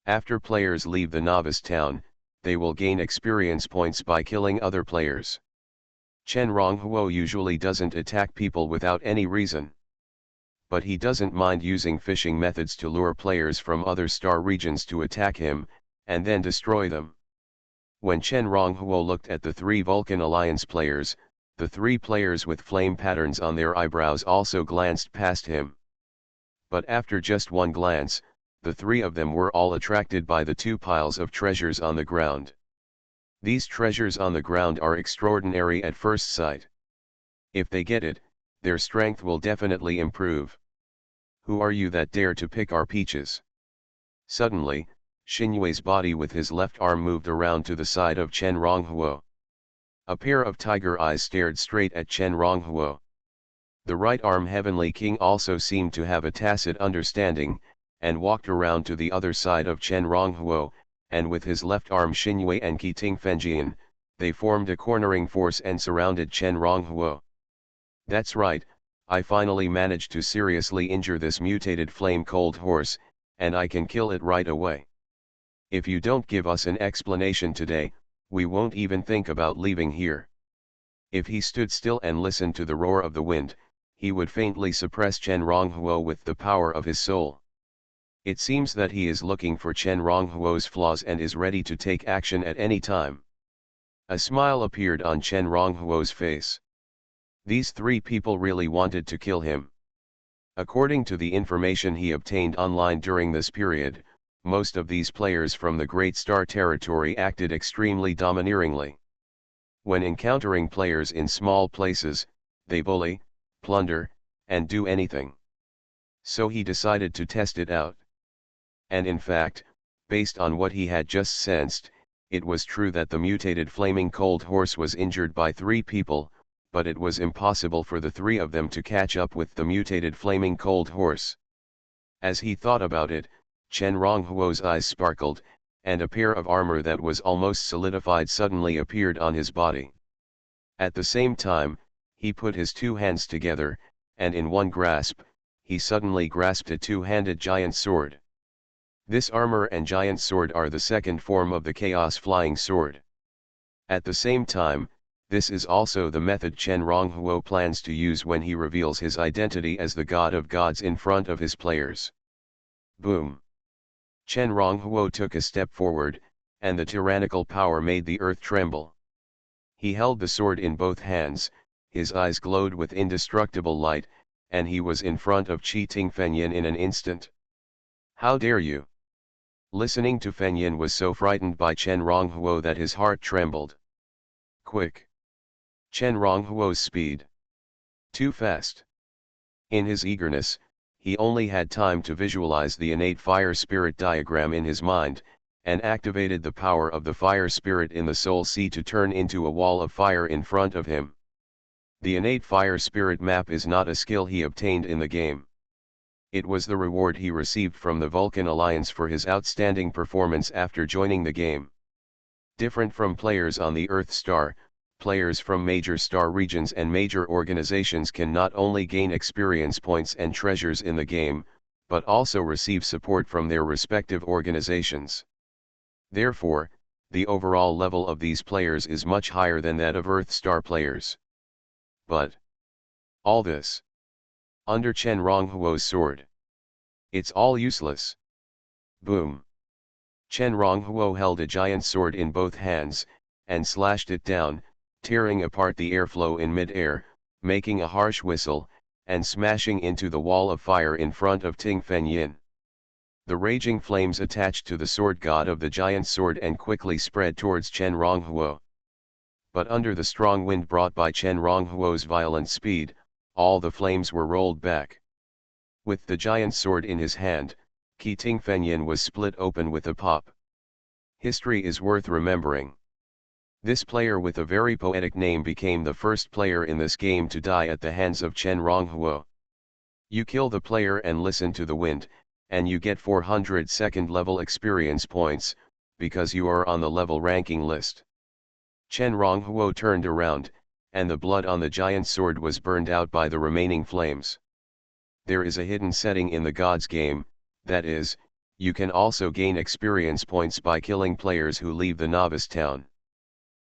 After players leave the novice town, they will gain experience points by killing other players. Chen Ronghuo usually doesn't attack people without any reason. But he doesn't mind using phishing methods to lure players from other star regions to attack him, and then destroy them. When Chen Ronghuo looked at the 3 Vulcan Alliance players, the 3 players with flame patterns on their eyebrows also glanced past him. But after just one glance, the 3 of them were all attracted by the 2 piles of treasures on the ground. These treasures on the ground are extraordinary at first sight. If they get it, their strength will definitely improve. Who are you that dare to pick our peaches? Suddenly, Xuanhuan's body with his left arm moved around to the side of Chen Ronghuo. A pair of tiger eyes stared straight at Chen Ronghuo. The right arm Heavenly King also seemed to have a tacit understanding, and walked around to the other side of Chen Ronghuo, and with his left arm Xuanhuan and Qiting Fenjian, they formed a cornering force and surrounded Chen Ronghuo. That's right, I finally managed to seriously injure this mutated flame-cold horse, and I can kill it right away. If you don't give us an explanation today, we won't even think about leaving here. If he stood still and listened to the roar of the wind, he would faintly suppress Chen Ronghuo with the power of his soul. It seems that he is looking for Chen Ronghuo's flaws and is ready to take action at any time. A smile appeared on Chen Ronghuo's face. These 3 people really wanted to kill him. According to the information he obtained online during this period, most of these players from the Great Star Territory acted extremely domineeringly. When encountering players in small places, they bully, plunder, and do anything. So he decided to test it out. And in fact, based on what he had just sensed, it was true that the mutated flaming cold horse was injured by 3 people, but it was impossible for the 3 of them to catch up with the mutated flaming cold horse. As he thought about it, Chen Ronghuo's eyes sparkled, and a pair of armor that was almost solidified suddenly appeared on his body. At the same time, he put his 2 hands together, and in one grasp, he suddenly grasped a 2-handed giant sword. This armor and giant sword are the second form of the Chaos Flying Sword. At the same time, this is also the method Chen Ronghuo plans to use when he reveals his identity as the God of Gods in front of his players. Boom! Chen Ronghuo took a step forward, and the tyrannical power made the earth tremble. He held the sword in both hands, his eyes glowed with indestructible light, and he was in front of Qiting Fenyin in an instant. How dare you! Listening to Fenyin was so frightened by Chen Ronghuo that his heart trembled. Quick! Chen Ronghuo's speed. Too fast. In his eagerness, he only had time to visualize the innate fire spirit diagram in his mind, and activated the power of the fire spirit in the soul sea to turn into a wall of fire in front of him. The innate fire spirit map is not a skill he obtained in the game. It was the reward he received from the Vulcan Alliance for his outstanding performance after joining the game. Different from players on the Earth Star, players from major star regions and major organizations can not only gain experience points and treasures in the game, but also receive support from their respective organizations. Therefore, the overall level of these players is much higher than that of Earth Star players. But all this under Chen Ronghuo's sword. It's all useless. Boom! Chen Ronghuo held a giant sword in both hands, and slashed it down, tearing apart the airflow in mid-air, making a harsh whistle, and smashing into the wall of fire in front of Ting Fenyin. The raging flames attached to the sword god of the giant sword and quickly spread towards Chen Ronghuo. But under the strong wind brought by Chen Ronghuo's violent speed, all the flames were rolled back. With the giant sword in his hand, Qiting Fenyin was split open with a pop. History is worth remembering. This player with a very poetic name became the first player in this game to die at the hands of Chen Ronghuo. You kill the player and listen to the wind, and you get 400 second level experience points, because you are on the level ranking list. Chen Ronghuo turned around, and the blood on the giant sword was burned out by the remaining flames. There is a hidden setting in the Gods game, that is, you can also gain experience points by killing players who leave the novice town.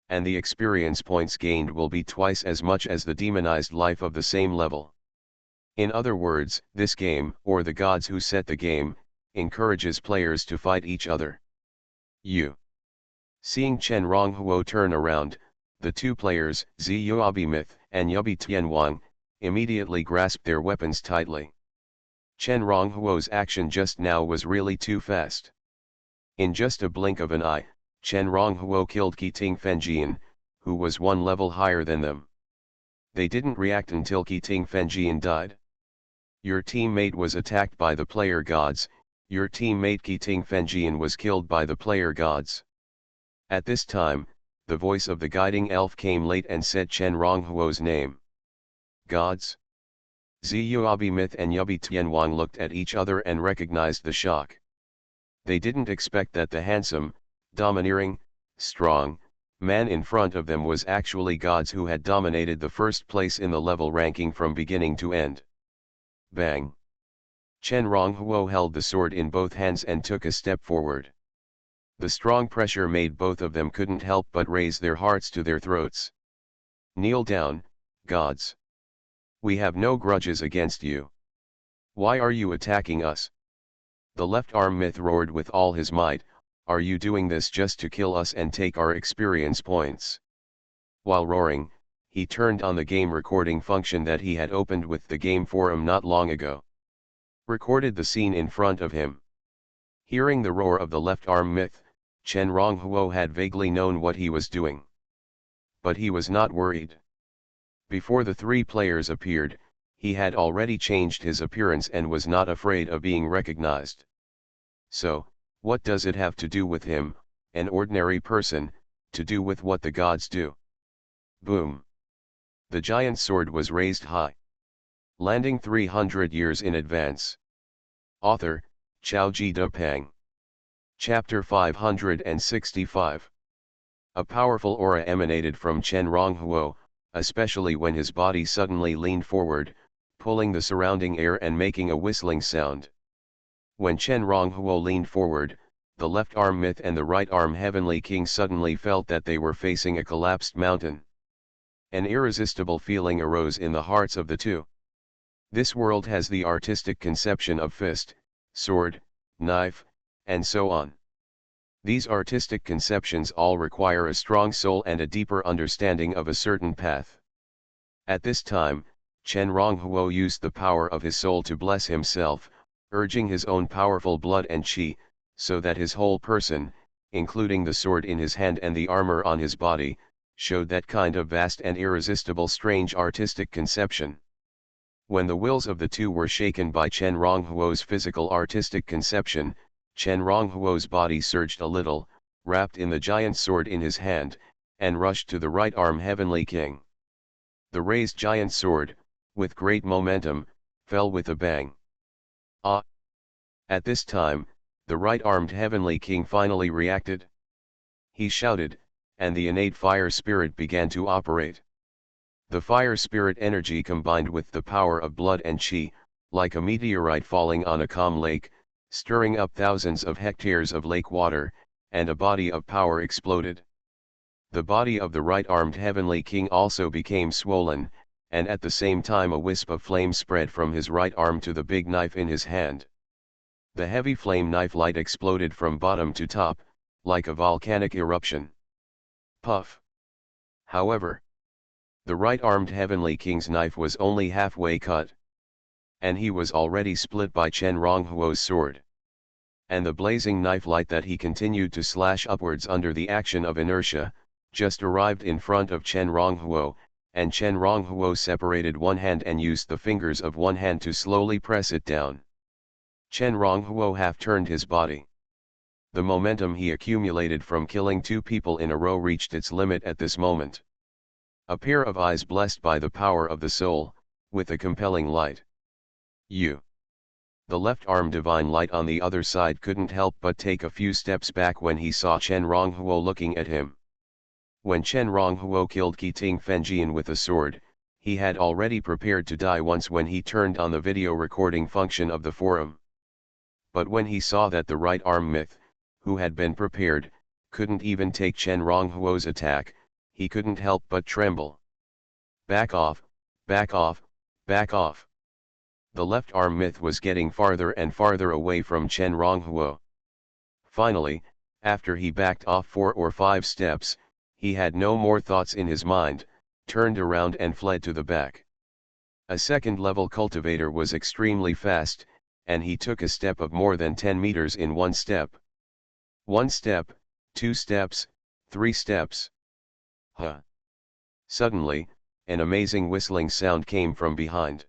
And the experience points gained will be twice as much as the demonized life of the same level. In other words, this game, or the gods who set the game, encourages players to fight each other. Seeing Chen Ronghuo turn around, the two players, Xuanhuan and Xuanhuan, immediately grasped their weapons tightly. Chen Ronghuo's action just now was really too fast. In just a blink of an eye, Chen Ronghuo killed Qiting Fenjian, who was one level higher than them. They didn't react until Qiting Fenjian died. Your teammate was attacked by the player gods, your teammate Qiting Fenjian was killed by the player gods. At this time, the voice of the guiding elf came late and said Chen Ronghuo's name. Gods? Xuanhuan and Xuanhuan looked at each other and recognized the shock. They didn't expect that the handsome, domineering, strong, man in front of them was actually gods who had dominated the first place in the level ranking from beginning to end. Bang! Chen Ronghuo held the sword in both hands and took a step forward. The strong pressure made both of them couldn't help but raise their hearts to their throats. Kneel down, gods. We have no grudges against you. Why are you attacking us? The left arm myth roared with all his might, are you doing this just to kill us and take our experience points? While roaring, he turned on the game recording function that he had opened with the game forum not long ago. Recorded the scene in front of him. Hearing the roar of the left arm myth, Chen Ronghuo had vaguely known what he was doing. But he was not worried. Before the three players appeared, he had already changed his appearance and was not afraid of being recognized. So, what does it have to do with him, an ordinary person, to do with what the gods do? Boom! The giant sword was raised high. Landing 300 years in advance. Author, Xiaoji Depeng. Chapter 565. A powerful aura emanated from Chen Ronghuo, especially when his body suddenly leaned forward, pulling the surrounding air and making a whistling sound. When Chen Ronghuo leaned forward, the left arm myth and the right arm heavenly king suddenly felt that they were facing a collapsed mountain. An irresistible feeling arose in the hearts of the two. This world has the artistic conception of fist, sword, knife, and so on. These artistic conceptions all require a strong soul and a deeper understanding of a certain path. At this time, Chen Ronghuo used the power of his soul to bless himself, urging his own powerful blood and qi, so that his whole person, including the sword in his hand and the armor on his body, showed that kind of vast and irresistible strange artistic conception. When the wills of the two were shaken by Chen Ronghuo's physical artistic conception, Chen Ronghuo's body surged a little, wrapped in the giant sword in his hand, and rushed to the right arm heavenly king. The raised giant sword, with great momentum, fell with a bang. Ah! At this time, the right-armed heavenly king finally reacted. He shouted, and the innate fire spirit began to operate. The fire spirit energy combined with the power of blood and qi, like a meteorite falling on a calm lake, stirring up thousands of hectares of lake water, and a body of power exploded. The body of the right-armed heavenly king also became swollen, and at the same time a wisp of flame spread from his right arm to the big knife in his hand. The heavy flame knife light exploded from bottom to top, like a volcanic eruption. Puff! However, the right-armed heavenly king's knife was only halfway cut. And he was already split by Chen Ronghuo's sword. And the blazing knife light that he continued to slash upwards under the action of inertia, just arrived in front of Chen Ronghuo, and Chen Ronghuo separated one hand and used the fingers of one hand to slowly press it down. Chen Ronghuo half-turned his body. The momentum he accumulated from killing two people in a row reached its limit at this moment. A pair of eyes blessed by the power of the soul, with a compelling light. The left arm divine light on the other side couldn't help but take a few steps back when he saw Chen Ronghuo looking at him. When Chen Ronghuo killed Qiting Fenjian with a sword, he had already prepared to die once when he turned on the video recording function of the forum. But when he saw that the right arm myth, who had been prepared, couldn't even take Chen Ronghuo's attack, he couldn't help but tremble. Back off, back off, back off. The left arm myth was getting farther and farther away from Chen Ronghuo. Finally, after he backed off 4 or 5 steps, he had no more thoughts in his mind, turned around and fled to the back. A second-level cultivator was extremely fast, and he took a step of more than 10 meters in one step. 1 step, 2 steps, 3 steps. Huh! Suddenly, an amazing whistling sound came from behind.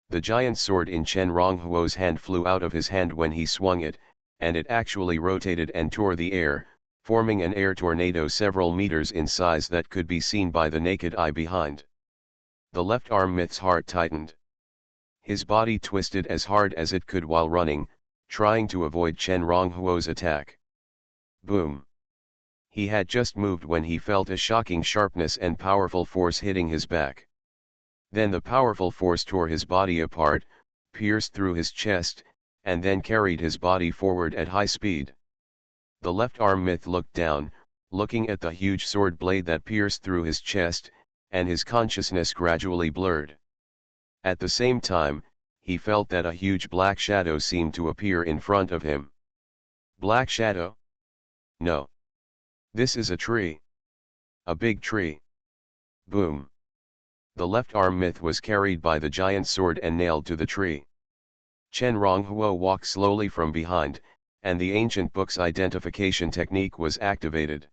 The giant sword in Chen Ronghuo's hand flew out of his hand when he swung it, and it actually rotated and tore the air, forming an air tornado several meters in size that could be seen by the naked eye behind. The left arm myth's heart tightened. His body twisted as hard as it could while running, trying to avoid Chen Ronghuo's attack. Boom! He had just moved when he felt a shocking sharpness and powerful force hitting his back. Then the powerful force tore his body apart, pierced through his chest, and then carried his body forward at high speed. The left arm myth looked down, looking at the huge sword blade that pierced through his chest, and his consciousness gradually blurred. At the same time, he felt that a huge black shadow seemed to appear in front of him. Black shadow? No. This is a tree. A big tree. Boom. The left arm myth was carried by the giant sword and nailed to the tree. Chen Ronghuo walked slowly from behind, and the ancient book's identification technique was activated.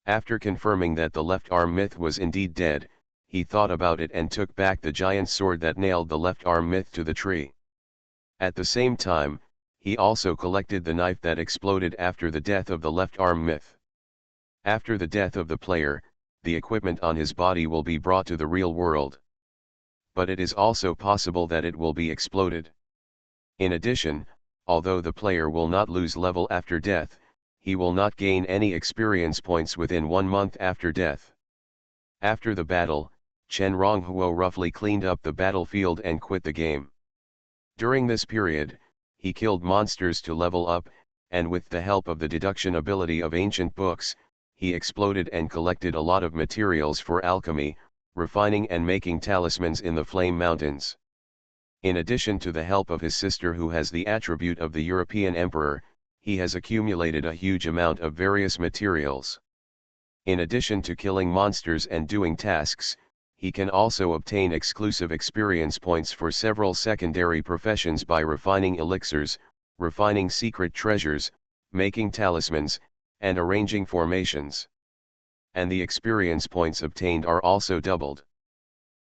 After confirming that the left arm myth was indeed dead, he thought about it and took back the giant sword that nailed the left arm myth to the tree. At the same time, he also collected the knife that exploded after the death of the left arm myth. After the death of the player, the equipment on his body will be brought to the real world. But it is also possible that it will be exploded. In addition, although the player will not lose level after death, he will not gain any experience points within 1 month after death. After the battle, Chen Ronghuo roughly cleaned up the battlefield and quit the game. During this period, he killed monsters to level up, and with the help of the deduction ability of ancient books, he exploded and collected a lot of materials for alchemy, refining and making talismans in the Flame Mountains. In addition to the help of his sister who has the attribute of the European Emperor, he has accumulated a huge amount of various materials. In addition to killing monsters and doing tasks, he can also obtain exclusive experience points for several secondary professions by refining elixirs, refining secret treasures, making talismans, and arranging formations. And the experience points obtained are also doubled.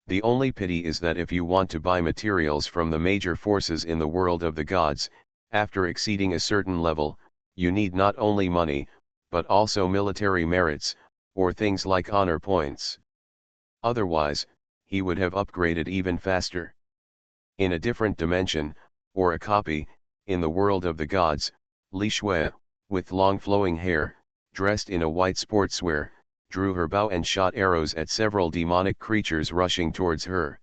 The only pity is that if you want to buy materials from the major forces in the world of the gods, after exceeding a certain level, you need not only money, but also military merits, or things like honor points. Otherwise, he would have upgraded even faster. In a different dimension, or a copy, in the world of the gods, Li Shui, with long flowing hair, dressed in a white sportswear, drew her bow and shot arrows at several demonic creatures rushing towards her.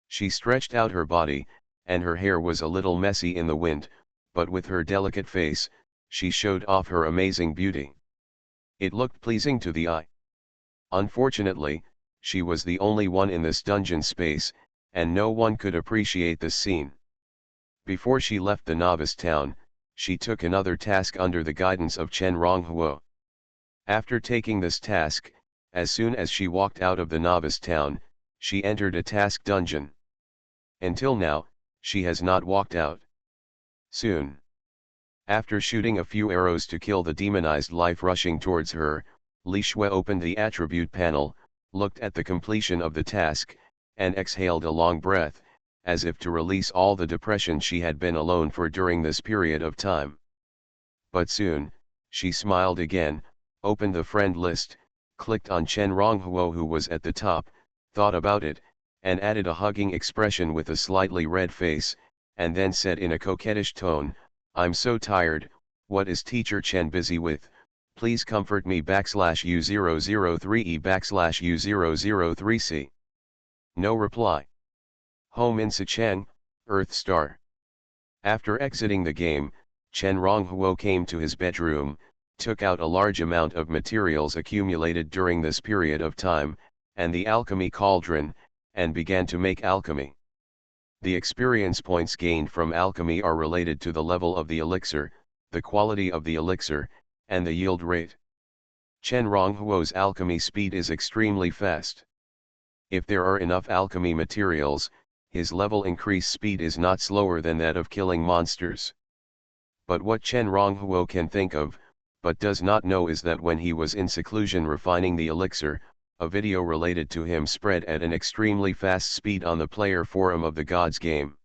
She stretched out her body, and her hair was a little messy in the wind, but with her delicate face, she showed off her amazing beauty. It looked pleasing to the eye. Unfortunately, she was the only one in this dungeon space, and no one could appreciate this scene. Before she left the novice town, she took another task under the guidance of Chen Ronghuo. After taking this task, as soon as she walked out of the novice town, she entered a task dungeon. Until now, she has not walked out. Soon. After shooting a few arrows to kill the demonized life rushing towards her, Li Shui opened the attribute panel, looked at the completion of the task, and exhaled a long breath, as if to release all the depression she had been alone for during this period of time. But soon, she smiled again, opened the friend list, clicked on Chen Ronghuo who was at the top, thought about it, and added a hugging expression with a slightly red face, and then said in a coquettish tone, "I'm so tired, what is teacher Chen busy with? Please comfort me /U003E/U003C. No reply. Home in Sicheng, Earth Star. After exiting the game, Chen Ronghuo came to his bedroom, took out a large amount of materials accumulated during this period of time, and the alchemy cauldron, and began to make alchemy. The experience points gained from alchemy are related to the level of the elixir, the quality of the elixir, and the yield rate. Chen Ronghuo's alchemy speed is extremely fast. If there are enough alchemy materials, his level increase speed is not slower than that of killing monsters. But what Chen Ronghuo can think of, but does not know is that when he was in seclusion refining the elixir, a video related to him spread at an extremely fast speed on the player forum of the Gods game.